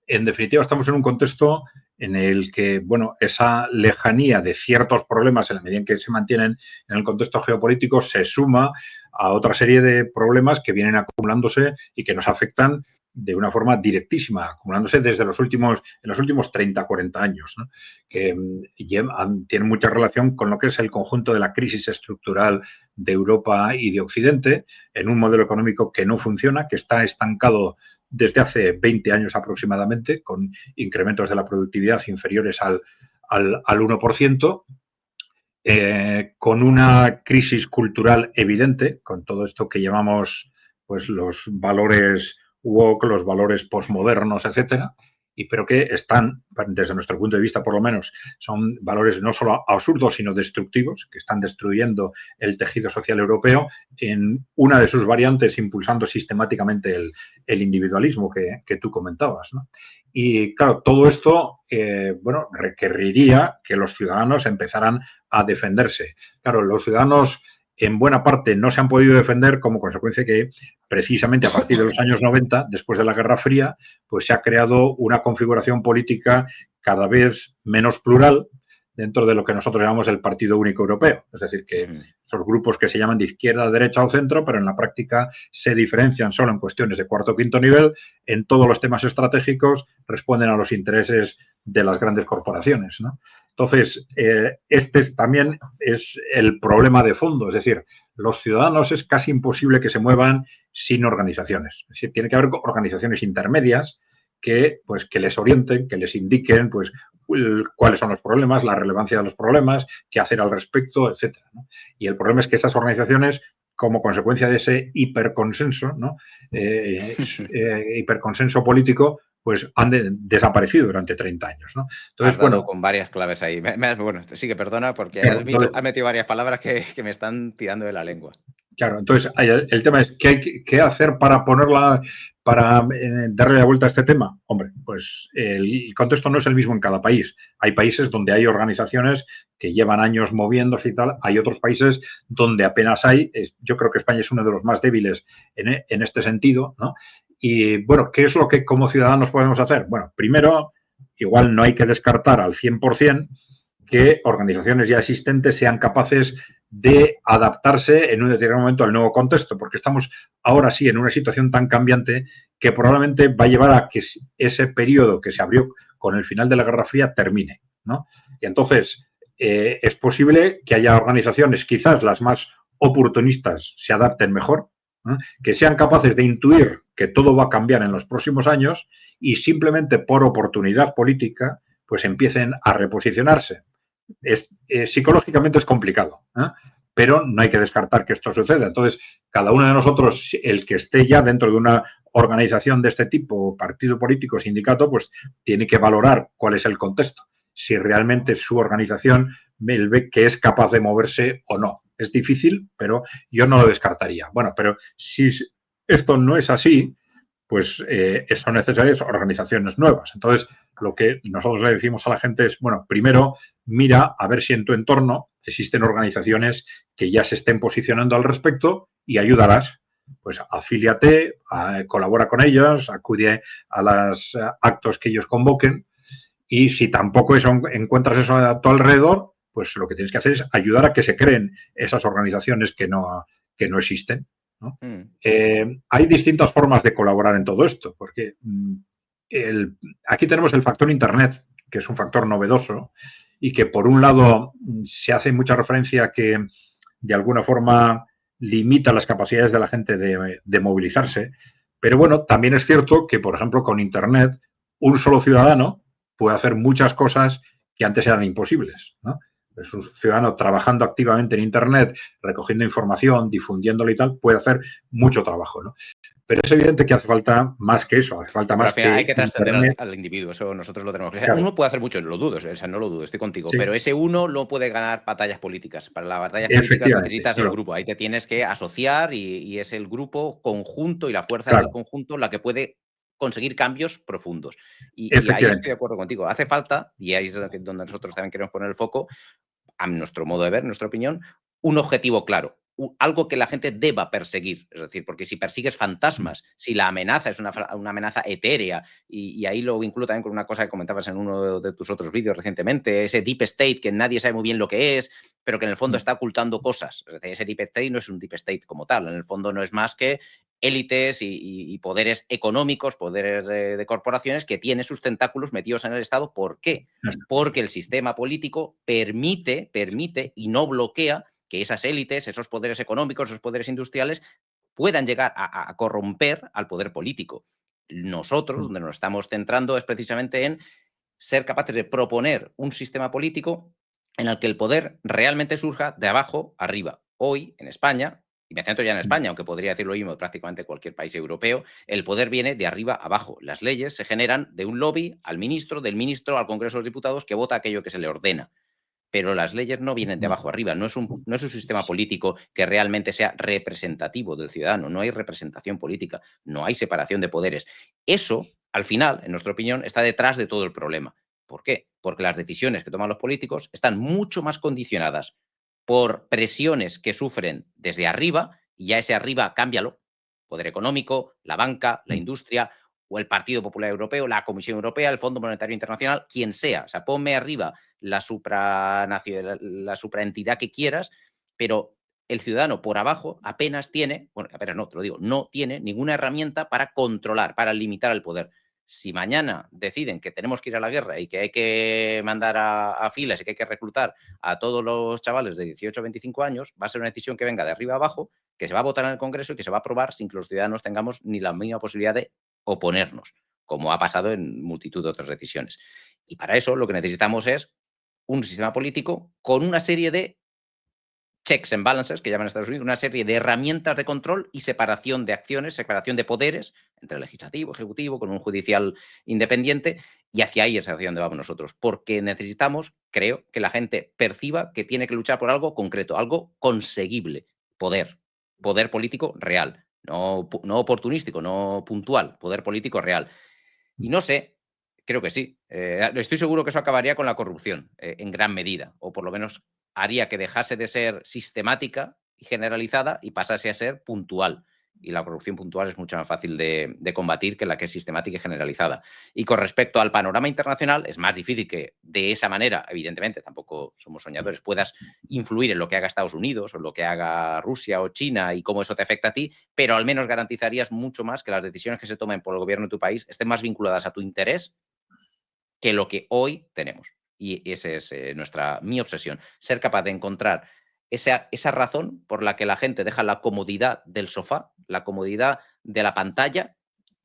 en definitiva estamos en un contexto en el que, bueno, esa lejanía de ciertos problemas, en la medida en que se mantienen en el contexto geopolítico, se suma a otra serie de problemas que vienen acumulándose y que nos afectan de una forma directísima, acumulándose desde en los últimos 30, 40 años, ¿no? Que tienen mucha relación con lo que es el conjunto de la crisis estructural de Europa y de Occidente, en un modelo económico que no funciona, que está estancado desde hace 20 años aproximadamente, con incrementos de la productividad inferiores al 1%, con una crisis cultural evidente, con todo esto que llamamos pues los valores woke, los valores posmodernos, etcétera, pero que están, desde nuestro punto de vista por lo menos, son valores no solo absurdos, sino destructivos, que están destruyendo el tejido social europeo en una de sus variantes, impulsando sistemáticamente el individualismo que tú comentabas, ¿no? Y claro, todo esto, bueno, requeriría que los ciudadanos empezaran a defenderse. Claro, los ciudadanos en buena parte no se han podido defender como consecuencia que precisamente a partir de los años 90, después de la Guerra Fría, pues se ha creado una configuración política cada vez menos plural dentro de lo que nosotros llamamos el Partido Único Europeo. Es decir, que esos grupos que se llaman de izquierda, derecha o centro, pero en la práctica se diferencian solo en cuestiones de cuarto o quinto nivel, en todos los temas estratégicos responden a los intereses de las grandes corporaciones, ¿no? Entonces, este también es el problema de fondo, es decir, los ciudadanos es casi imposible que se muevan sin organizaciones. Es decir, tiene que haber organizaciones intermedias que, pues, que les orienten, que les indiquen pues, cuáles son los problemas, la relevancia de los problemas, qué hacer al respecto, etcétera, ¿no? Y el problema es que esas organizaciones, como consecuencia de ese hiperconsenso, ¿no? Hiperconsenso político, pues han desaparecido durante 30 años, ¿no? Entonces, has dado con varias claves ahí. Bueno, sí que perdona, porque has metido varias palabras que me están tirando de la lengua. Claro, entonces el tema es ¿qué hacer para darle la vuelta a este tema? Hombre, pues el contexto no es el mismo en cada país. Hay países donde hay organizaciones que llevan años moviéndose y tal. Hay otros países donde apenas hay. Yo creo que España es uno de los más débiles en este sentido, ¿no? Y bueno, ¿qué es lo que como ciudadanos podemos hacer? Bueno, primero, igual no hay que descartar al 100% que organizaciones ya existentes sean capaces de adaptarse en un determinado momento al nuevo contexto, porque estamos ahora sí en una situación tan cambiante que probablemente va a llevar a que ese periodo que se abrió con el final de la Guerra Fría termine, ¿no? Y entonces es posible que haya organizaciones, quizás las más oportunistas se adapten mejor, ¿no? Que sean capaces de intuir que todo va a cambiar en los próximos años y simplemente por oportunidad política pues empiecen a reposicionarse. Psicológicamente es complicado, ¿eh? Pero no hay que descartar que esto suceda. Entonces, cada uno de nosotros, el que esté ya dentro de una organización de este tipo, partido político, sindicato, pues tiene que valorar cuál es el contexto, si realmente su organización ve que es capaz de moverse o no. Es difícil, pero yo no lo descartaría. Bueno, pero si esto no es así, pues son necesarias organizaciones nuevas. Entonces, lo que nosotros le decimos a la gente es, bueno, primero mira a ver si en tu entorno existen organizaciones que ya se estén posicionando al respecto y ayúdalas. Pues afíliate, colabora con ellas, acude a los actos que ellos convoquen y si tampoco encuentras eso a tu alrededor, pues lo que tienes que hacer es ayudar a que se creen esas organizaciones que no existen, ¿no? Hay distintas formas de colaborar en todo esto, porque aquí tenemos el factor Internet, que es un factor novedoso y que por un lado se hace mucha referencia a que de alguna forma limita las capacidades de la gente de movilizarse, pero bueno, también es cierto que, por ejemplo, con Internet, un solo ciudadano puede hacer muchas cosas que antes eran imposibles, ¿no? Es un ciudadano trabajando activamente en Internet, recogiendo información, difundiéndola y tal, puede hacer mucho trabajo, ¿no? Pero es evidente que hace falta más que eso, hace falta más al final que hay que trascender Internet. al individuo, eso nosotros lo tenemos que hacer. Claro, Uno puede hacer mucho, no lo dudo, o sea, no lo dudo, estoy contigo, sí, pero ese uno no puede ganar batallas políticas. Para las batallas políticas efectivamente, necesitas el claro, grupo, ahí te tienes que asociar y es el grupo conjunto y la fuerza del claro, conjunto la que puede conseguir cambios profundos. Y ahí estoy efectivamente. de acuerdo contigo. Hace falta, y ahí es donde nosotros también queremos poner el foco, a nuestro modo de ver, nuestra opinión, un objetivo claro, algo que la gente deba perseguir. Es decir, porque si persigues fantasmas, si la amenaza es una amenaza etérea, y ahí lo vinculo también con una cosa que comentabas en uno de tus otros vídeos recientemente, ese deep state que nadie sabe muy bien lo que es, pero que en el fondo está ocultando cosas. Es decir, ese deep state no es un deep state como tal, en el fondo no es más que élites y poderes económicos, poderes de corporaciones que tienen sus tentáculos metidos en el Estado. ¿Por qué? Porque el sistema político permite y no bloquea que esas élites, esos poderes económicos, esos poderes industriales puedan llegar a corromper al poder político. Nosotros, donde nos estamos centrando, es precisamente en ser capaces de proponer un sistema político en el que el poder realmente surja de abajo arriba. Hoy, en España, y me centro ya en España, aunque podría decir lo mismo de prácticamente cualquier país europeo, el poder viene de arriba abajo. Las leyes se generan de un lobby al ministro, del ministro al Congreso de los Diputados, que vota aquello que se le ordena. Pero las leyes no vienen de abajo arriba, no es un sistema político que realmente sea representativo del ciudadano, no hay representación política, no hay separación de poderes. Eso, al final, en nuestra opinión, está detrás de todo el problema. ¿Por qué? Porque las decisiones que toman los políticos están mucho más condicionadas por presiones que sufren desde arriba, y ya ese arriba, cámbialo, poder económico, la banca, la industria, o el Partido Popular Europeo, la Comisión Europea, el Fondo Monetario Internacional, quien sea. O sea, ponme arriba la supraentidad que quieras, pero el ciudadano por abajo apenas tiene, bueno, apenas no, te lo digo, no tiene ninguna herramienta para controlar, para limitar el poder. Si mañana deciden que tenemos que ir a la guerra y que hay que mandar a filas y que hay que reclutar a todos los chavales de 18 a 25 años, va a ser una decisión que venga de arriba a abajo, que se va a votar en el Congreso y que se va a aprobar sin que los ciudadanos tengamos ni la mínima posibilidad de oponernos, como ha pasado en multitud de otras decisiones. Y para eso lo que necesitamos es un sistema político con una serie de checks and balances, que llaman en Estados Unidos, una serie de herramientas de control y separación de acciones, separación de poderes entre legislativo, ejecutivo, con un judicial independiente, y hacia ahí es hacia donde vamos nosotros, porque necesitamos, creo, que la gente perciba que tiene que luchar por algo concreto, algo conseguible, poder político real, no oportunístico, no puntual, poder político real. Y no sé, creo que sí. Estoy seguro que eso acabaría con la corrupción, en gran medida, o por lo menos haría que dejase de ser sistemática y generalizada y pasase a ser puntual. Y la corrupción puntual es mucho más fácil de combatir que la que es sistemática y generalizada. Y con respecto al panorama internacional, es más difícil que de esa manera, evidentemente, tampoco somos soñadores, puedas influir en lo que haga Estados Unidos o lo que haga Rusia o China y cómo eso te afecta a ti, pero al menos garantizarías mucho más que las decisiones que se tomen por el gobierno de tu país estén más vinculadas a tu interés que lo que hoy tenemos. Y esa es mi obsesión, ser capaz de encontrar esa razón por la que la gente deja la comodidad del sofá, la comodidad de la pantalla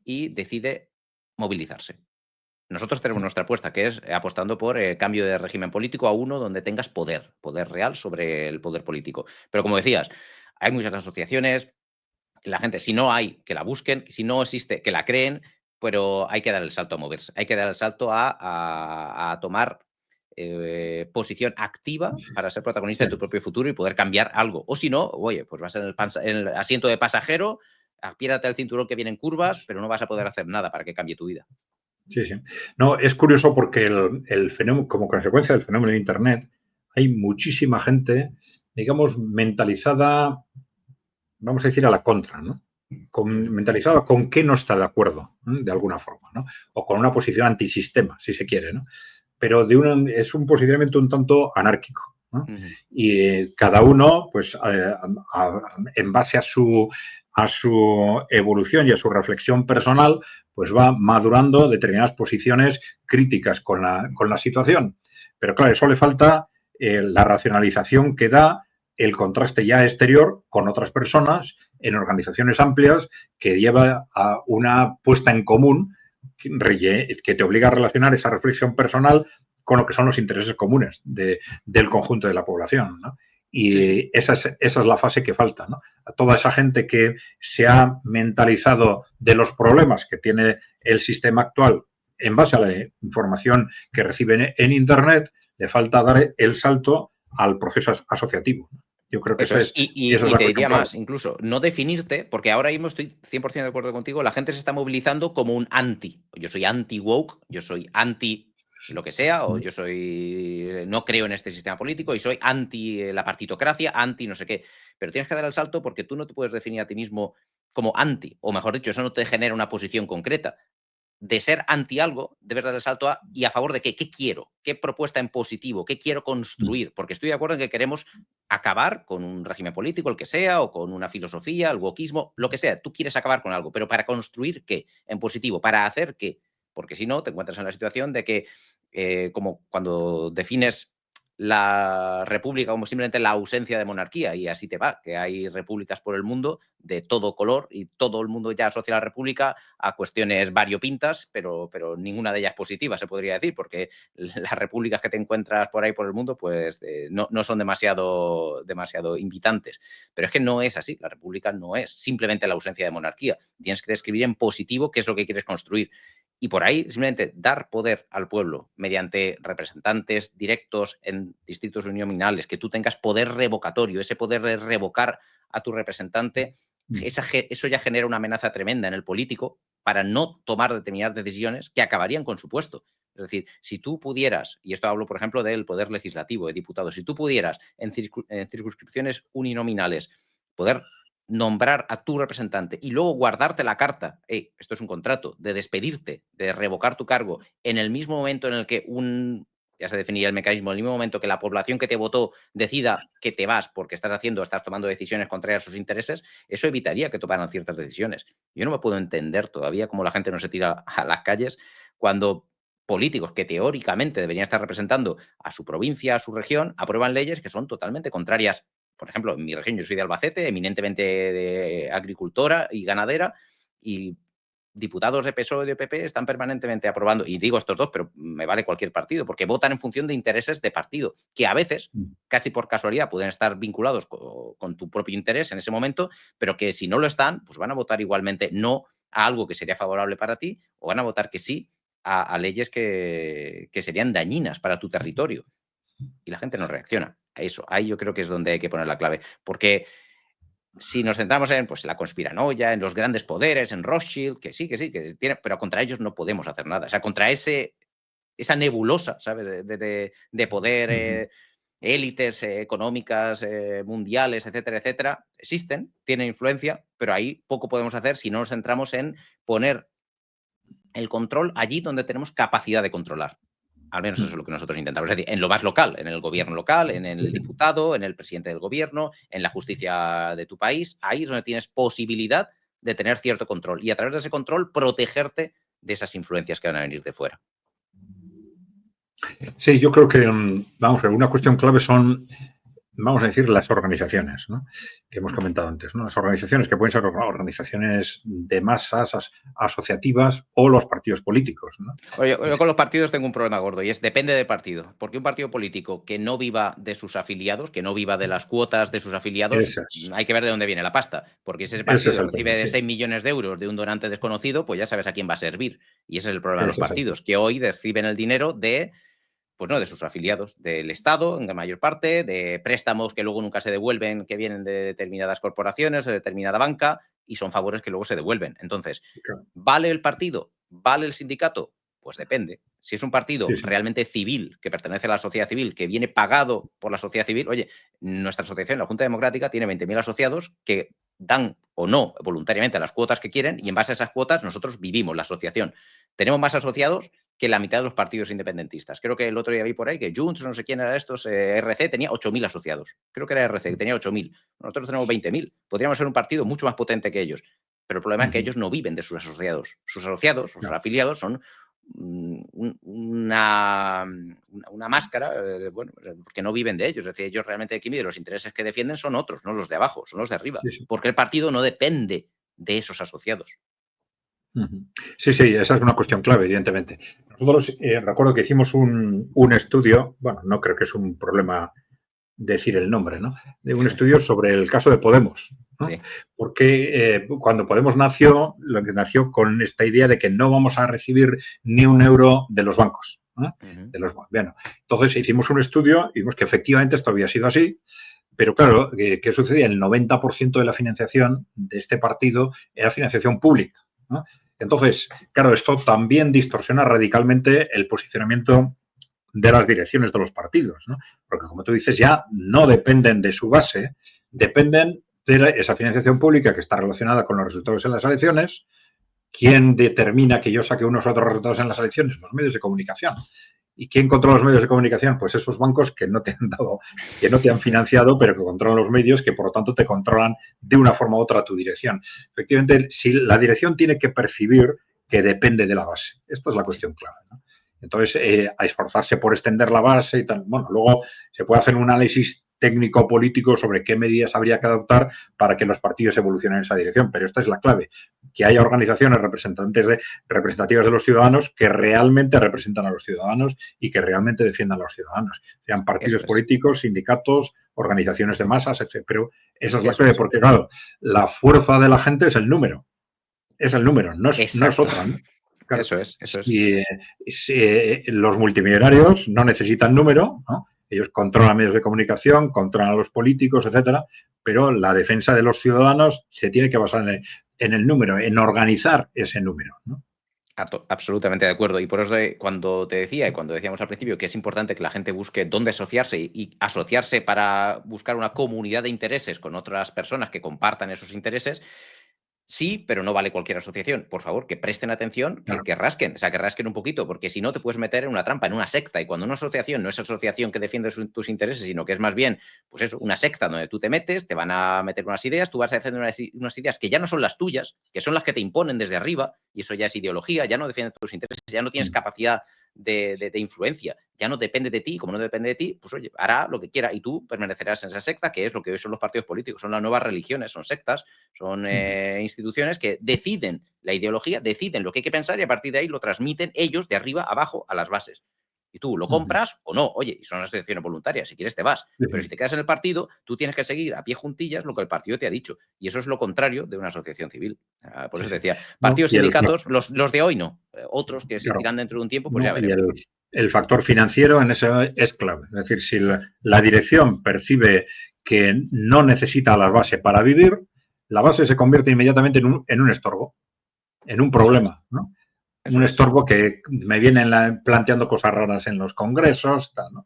y decide movilizarse. Nosotros tenemos nuestra apuesta, que es apostando por el cambio de régimen político a uno donde tengas poder real sobre el poder político. Pero como decías, hay muchas asociaciones, la gente, si no hay, que la busquen, si no existe, que la creen, pero hay que dar el salto a moverse, hay que dar el salto a tomar posición activa para ser protagonista de tu propio futuro y poder cambiar algo. O si no, oye, pues vas en el asiento de pasajero, apiérdate el cinturón que viene en curvas, pero no vas a poder hacer nada para que cambie tu vida. Sí, sí. No, es curioso porque el fenómeno, como consecuencia del fenómeno de Internet, hay muchísima gente, digamos, mentalizada, vamos a decir, a la contra, ¿no? Mentalizada con qué no está de acuerdo, ¿no? De alguna forma, ¿no? O con una posición antisistema, si se quiere, ¿no? Pero es un posicionamiento un tanto anárquico, ¿no? Y cada uno, pues, en base a su evolución y a su reflexión personal, pues va madurando determinadas posiciones críticas con la situación. Pero claro, eso le falta la racionalización que da el contraste ya exterior con otras personas en organizaciones amplias que lleva a una puesta en común que te obliga a relacionar esa reflexión personal con lo que son los intereses comunes del conjunto de la población, ¿no? Y esa es la fase que falta, ¿no? A toda esa gente que se ha mentalizado de los problemas que tiene el sistema actual en base a la información que reciben en Internet, le falta dar el salto al proceso asociativo. Yo creo que Eso es. esa es Y la te cuestión diría clave. más, incluso, no definirte, porque ahora mismo estoy 100% de acuerdo contigo, la gente se está movilizando como un anti. Yo soy anti-woke, yo soy anti lo que sea, o yo soy no creo en este sistema político y soy anti la partitocracia, anti no sé qué. Pero tienes que dar el salto porque tú no te puedes definir a ti mismo como anti, o mejor dicho, eso no te genera una posición concreta. De ser anti algo, debes dar el salto a y a favor de qué. ¿Qué quiero? ¿Qué propuesta en positivo? ¿Qué quiero construir? Porque estoy de acuerdo en que queremos acabar con un régimen político, el que sea, o con una filosofía, el wokismo, lo que sea. Tú quieres acabar con algo, pero ¿para construir qué? En positivo, ¿para hacer qué? Porque si no, te encuentras en la situación de que, como cuando defines la república como simplemente la ausencia de monarquía, y así te va, que hay repúblicas por el mundo de todo color y todo el mundo ya asocia a la república a cuestiones variopintas, pero ninguna de ellas positiva, se podría decir, porque las repúblicas que te encuentras por ahí por el mundo, pues no son demasiado invitantes. Pero es que no es así, la república no es simplemente la ausencia de monarquía. Tienes que describir en positivo qué es lo que quieres construir. Y por ahí simplemente dar poder al pueblo mediante representantes directos en distritos uninominales, que tú tengas poder revocatorio, ese poder de revocar a tu representante, eso ya genera una amenaza tremenda en el político para no tomar determinadas decisiones que acabarían con su puesto. Es decir, si tú pudieras, y esto hablo, por ejemplo, del poder legislativo, de diputados, si tú pudieras en circunscripciones uninominales poder nombrar a tu representante y luego guardarte la carta, esto es un contrato, de despedirte, de revocar tu cargo, en el mismo momento en el que ya se definiría el mecanismo, en el mismo momento que la población que te votó decida que te vas porque estás tomando decisiones contrarias a sus intereses, eso evitaría que tomaran ciertas decisiones. Yo no me puedo entender todavía cómo la gente no se tira a las calles cuando políticos que teóricamente deberían estar representando a su provincia, a su región, aprueban leyes que son totalmente contrarias. Por ejemplo, en mi región, yo soy de Albacete, eminentemente de agricultora y ganadera, y diputados de PSOE y de PP están permanentemente aprobando, y digo estos dos, pero me vale cualquier partido, porque votan en función de intereses de partido, que a veces, casi por casualidad, pueden estar vinculados con tu propio interés en ese momento, pero que si no lo están, pues van a votar igualmente no a algo que sería favorable para ti, o van a votar que sí a leyes que serían dañinas para tu territorio. Y la gente no reacciona a eso. Ahí yo creo que es donde hay que poner la clave. Porque si nos centramos en pues, la conspiranoia, en los grandes poderes, en Rothschild, que sí, que tiene, pero contra ellos no podemos hacer nada. O sea, contra esa nebulosa, ¿sabes? De poder, élites económicas, mundiales, etcétera, etcétera, existen, tienen influencia, pero ahí poco podemos hacer si no nos centramos en poner el control allí donde tenemos capacidad de controlar. Al menos eso es lo que nosotros intentamos. Es decir, en lo más local, en el gobierno local, en el diputado, en el presidente del gobierno, en la justicia de tu país. Ahí es donde tienes posibilidad de tener cierto control y a través de ese control protegerte de esas influencias que van a venir de fuera. Sí, yo creo que, vamos a ver, una cuestión clave son, vamos a decir, las organizaciones, ¿no? Que hemos comentado antes, ¿no? Las organizaciones que pueden ser organizaciones de masas, asociativas o los partidos políticos, ¿no? Yo con los partidos tengo un problema gordo y es depende del partido. Porque un partido político que no viva de sus afiliados, que no viva de las cuotas de sus afiliados, hay que ver de dónde viene la pasta. Porque si ese partido recibe de 6 millones de euros de un donante desconocido, pues ya sabes a quién va a servir. Y ese es el problema de los partidos, que hoy reciben el dinero de pues no, de sus afiliados, del Estado, en la mayor parte, de préstamos que luego nunca se devuelven, que vienen de determinadas corporaciones, de determinada banca, y son favores que luego se devuelven. Entonces, ¿vale el partido? ¿Vale el sindicato? Pues depende. Si es un partido realmente civil, que pertenece a la sociedad civil, que viene pagado por la sociedad civil, oye, nuestra asociación, la Junta Democrática, tiene 20.000 asociados que dan o no voluntariamente las cuotas que quieren y en base a esas cuotas nosotros vivimos la asociación. Tenemos más asociados que la mitad de los partidos independentistas. Creo que el otro día vi por ahí que Junts, no sé quién era estos, RC, tenía 8.000 asociados. Creo que era RC, que tenía 8.000. Nosotros tenemos 20.000. Podríamos ser un partido mucho más potente que ellos. Pero el problema es que ellos no viven de sus asociados. Sus asociados, sus afiliados, son una máscara, bueno, porque no viven de ellos. Es decir, ellos realmente aquí los intereses que defienden son otros, no los de abajo, son los de arriba. Porque el partido no depende de esos asociados. Sí, esa es una cuestión clave, evidentemente. Nosotros recuerdo que hicimos un estudio, bueno, no creo que es un problema decir el nombre, ¿no? De un estudio sobre el caso de Podemos, ¿no? Sí. Porque cuando Podemos nació, lo que nació con esta idea de que no vamos a recibir ni un euro de los bancos, ¿no? Uh-huh. Bueno, entonces hicimos un estudio y vimos que efectivamente esto había sido así, pero claro, ¿qué sucedía? El 90% de la financiación de este partido era financiación pública, ¿no? Entonces, claro, esto también distorsiona radicalmente el posicionamiento de las direcciones de los partidos, ¿no? Porque, como tú dices, ya no dependen de su base, dependen de esa financiación pública que está relacionada con los resultados en las elecciones. ¿Quién determina que yo saque unos u otros resultados en las elecciones? Los medios de comunicación. ¿Y quién controla los medios de comunicación? Pues esos bancos que no te han dado, que no te han financiado, pero que controlan los medios, que por lo tanto te controlan de una forma u otra tu dirección. Efectivamente, si la dirección tiene que percibir que depende de la base. Esta es la cuestión clave, ¿no? Entonces, a esforzarse por extender la base y tal. Bueno, luego se puede hacer un análisis técnico-político sobre qué medidas habría que adoptar para que los partidos evolucionen en esa dirección, pero esta es la clave, que haya organizaciones representativas de los ciudadanos que realmente representan a los ciudadanos y que realmente defiendan a los ciudadanos, sean partidos políticos, sindicatos, organizaciones de masas, etc. Pero esa es la clave, porque claro, la fuerza de la gente es el número, no es otra, ¿no? Claro, eso es. Si los multimillonarios no necesitan número, ¿no? Ellos controlan medios de comunicación, controlan a los políticos, etcétera, pero la defensa de los ciudadanos se tiene que basar en el número, en organizar ese número, ¿no? Absolutamente de acuerdo. Y por eso cuando te decía y cuando decíamos al principio que es importante que la gente busque dónde asociarse y asociarse para buscar una comunidad de intereses con otras personas que compartan esos intereses, sí, pero no vale cualquier asociación. Por favor, que presten atención, que rasquen, o sea, que rasquen un poquito, porque si no te puedes meter en una trampa, en una secta. Y cuando una asociación no es asociación que defiende tus intereses, sino que es más bien, pues eso, una secta donde tú te metes, te van a meter unas ideas, tú vas a defender unas ideas que ya no son las tuyas, que son las que te imponen desde arriba, y eso ya es ideología, ya no defiende tus intereses, ya no tienes capacidad de influencia, ya no depende de ti, como no depende de ti, pues oye, hará lo que quiera y tú permanecerás en esa secta, que es lo que hoy son los partidos políticos, son las nuevas religiones, son sectas, son instituciones que deciden la ideología, deciden lo que hay que pensar y a partir de ahí lo transmiten ellos de arriba abajo a las bases. Y tú lo compras o no, oye, y son asociaciones voluntarias, si quieres te vas, pero si te quedas en el partido, tú tienes que seguir a pie juntillas lo que el partido te ha dicho, y eso es lo contrario de una asociación civil. Por eso te decía, partidos, sindicatos, los de hoy no, otros que existirán dentro de un tiempo, pues ya veremos. Y el factor financiero en eso es clave, es decir, si la dirección percibe que no necesita a la base para vivir, la base se convierte inmediatamente en un estorbo, en un problema, ¿no? Un estorbo que me vienen planteando cosas raras en los congresos, tal, ¿no?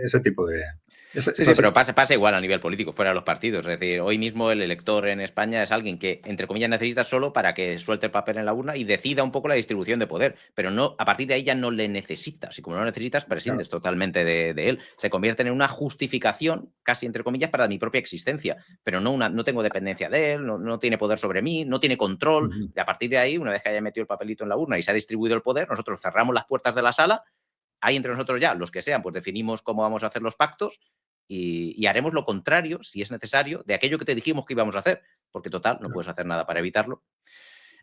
Ese tipo de... Sí, pero pasa igual a nivel político, fuera de los partidos. Es decir, hoy mismo el elector en España es alguien que, entre comillas, necesita solo para que suelte el papel en la urna y decida un poco la distribución de poder. Pero no, a partir de ahí ya no le necesitas. Y como no lo necesitas, prescindes totalmente de él. Se convierte en una justificación, casi entre comillas, para mi propia existencia. Pero no tengo dependencia de él, no tiene poder sobre mí, no tiene control. Y a partir de ahí, una vez que haya metido el papelito en la urna y se ha distribuido el poder, nosotros cerramos las puertas de la sala. Ahí entre nosotros ya, los que sean, pues definimos cómo vamos a hacer los pactos y haremos lo contrario, si es necesario, de aquello que te dijimos que íbamos a hacer, porque total, no puedes hacer nada para evitarlo.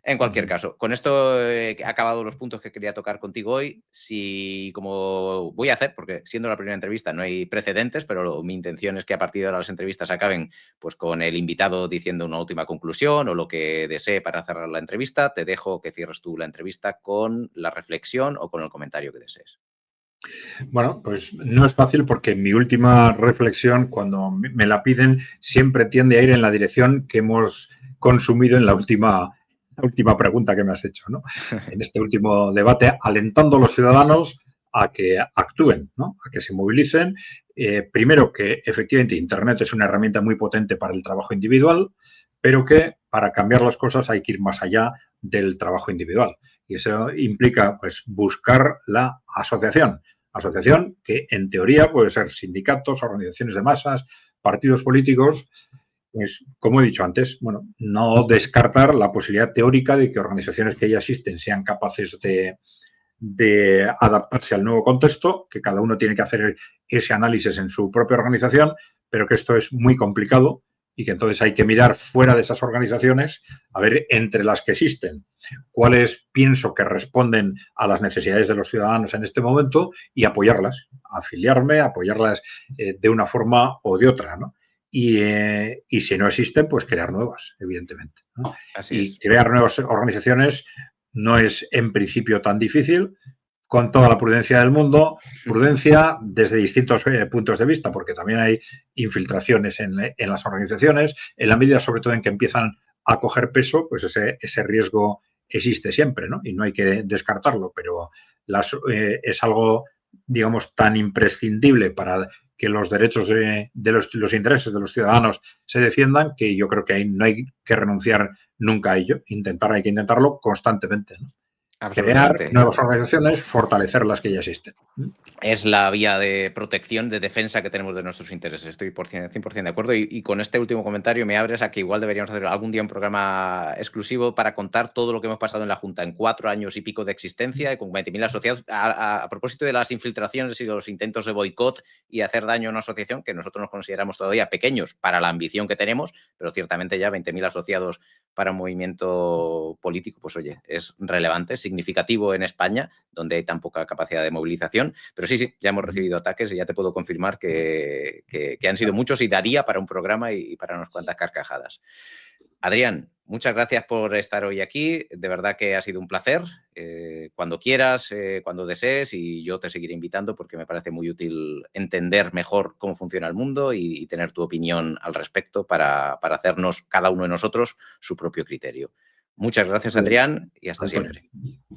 En cualquier caso, con esto he acabado los puntos que quería tocar contigo hoy. Si, como voy a hacer, porque siendo la primera entrevista no hay precedentes, pero mi intención es que a partir de ahora las entrevistas acaben pues con el invitado diciendo una última conclusión o lo que desee para cerrar la entrevista, te dejo que cierres tú la entrevista con la reflexión o con el comentario que desees. Bueno, pues no es fácil porque mi última reflexión, cuando me la piden, siempre tiende a ir en la dirección que hemos consumido en la última pregunta que me has hecho, ¿no? En este último debate, alentando a los ciudadanos a que actúen, ¿no? A que se movilicen. Primero, que efectivamente Internet es una herramienta muy potente para el trabajo individual, pero que para cambiar las cosas hay que ir más allá del trabajo individual. Y eso implica, pues, buscar la asociación que en teoría puede ser sindicatos, organizaciones de masas, partidos políticos, pues como he dicho antes, bueno, no descartar la posibilidad teórica de que organizaciones que ya existen sean capaces de adaptarse al nuevo contexto, que cada uno tiene que hacer ese análisis en su propia organización, pero que esto es muy complicado y que entonces hay que mirar fuera de esas organizaciones, a ver entre las que existen, cuáles pienso que responden a las necesidades de los ciudadanos en este momento y apoyarlas, afiliarme, apoyarlas de una forma o de otra, ¿no? Y si no existen, pues crear nuevas, evidentemente, ¿no? Así Y es. crear nuevas organizaciones no es en principio tan difícil, con toda la prudencia del mundo, prudencia desde distintos puntos de vista, porque también hay infiltraciones en las organizaciones, en la medida sobre todo en que empiezan a coger peso, pues ese riesgo existe siempre, ¿no? Y no hay que descartarlo, pero es algo, digamos, tan imprescindible para que los derechos de los intereses de los ciudadanos se defiendan, que yo creo que ahí no hay que renunciar nunca a ello. Hay que intentarlo constantemente, ¿no? Crear Absolutamente. nuevas organizaciones, fortalecer las que ya existen. Es la vía de protección, de defensa que tenemos de nuestros intereses. Estoy 100% de acuerdo. Y con este último comentario me abres a que igual deberíamos hacer algún día un programa exclusivo para contar todo lo que hemos pasado en la Junta en 4 años y pico de existencia y con 20.000 asociados. A propósito de las infiltraciones y los intentos de boicot y hacer daño a una asociación que nosotros nos consideramos todavía pequeños para la ambición que tenemos, pero ciertamente ya 20.000 asociados para un movimiento político, pues oye, es relevante, significativo en España, donde hay tan poca capacidad de movilización. Pero sí, ya hemos recibido ataques y ya te puedo confirmar que han sido muchos y daría para un programa y para unas cuantas carcajadas. Adrián, muchas gracias por estar hoy aquí. De verdad que ha sido un placer. Cuando quieras, cuando desees, y yo te seguiré invitando porque me parece muy útil entender mejor cómo funciona el mundo y tener tu opinión al respecto para hacernos cada uno de nosotros su propio criterio. Muchas gracias, Adrián, y hasta Antonio, siempre.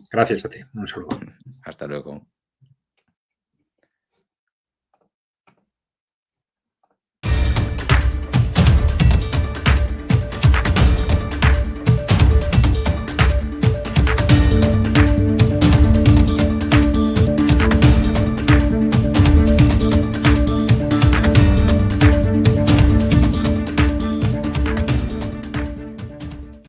gracias a ti. Un saludo. Hasta luego.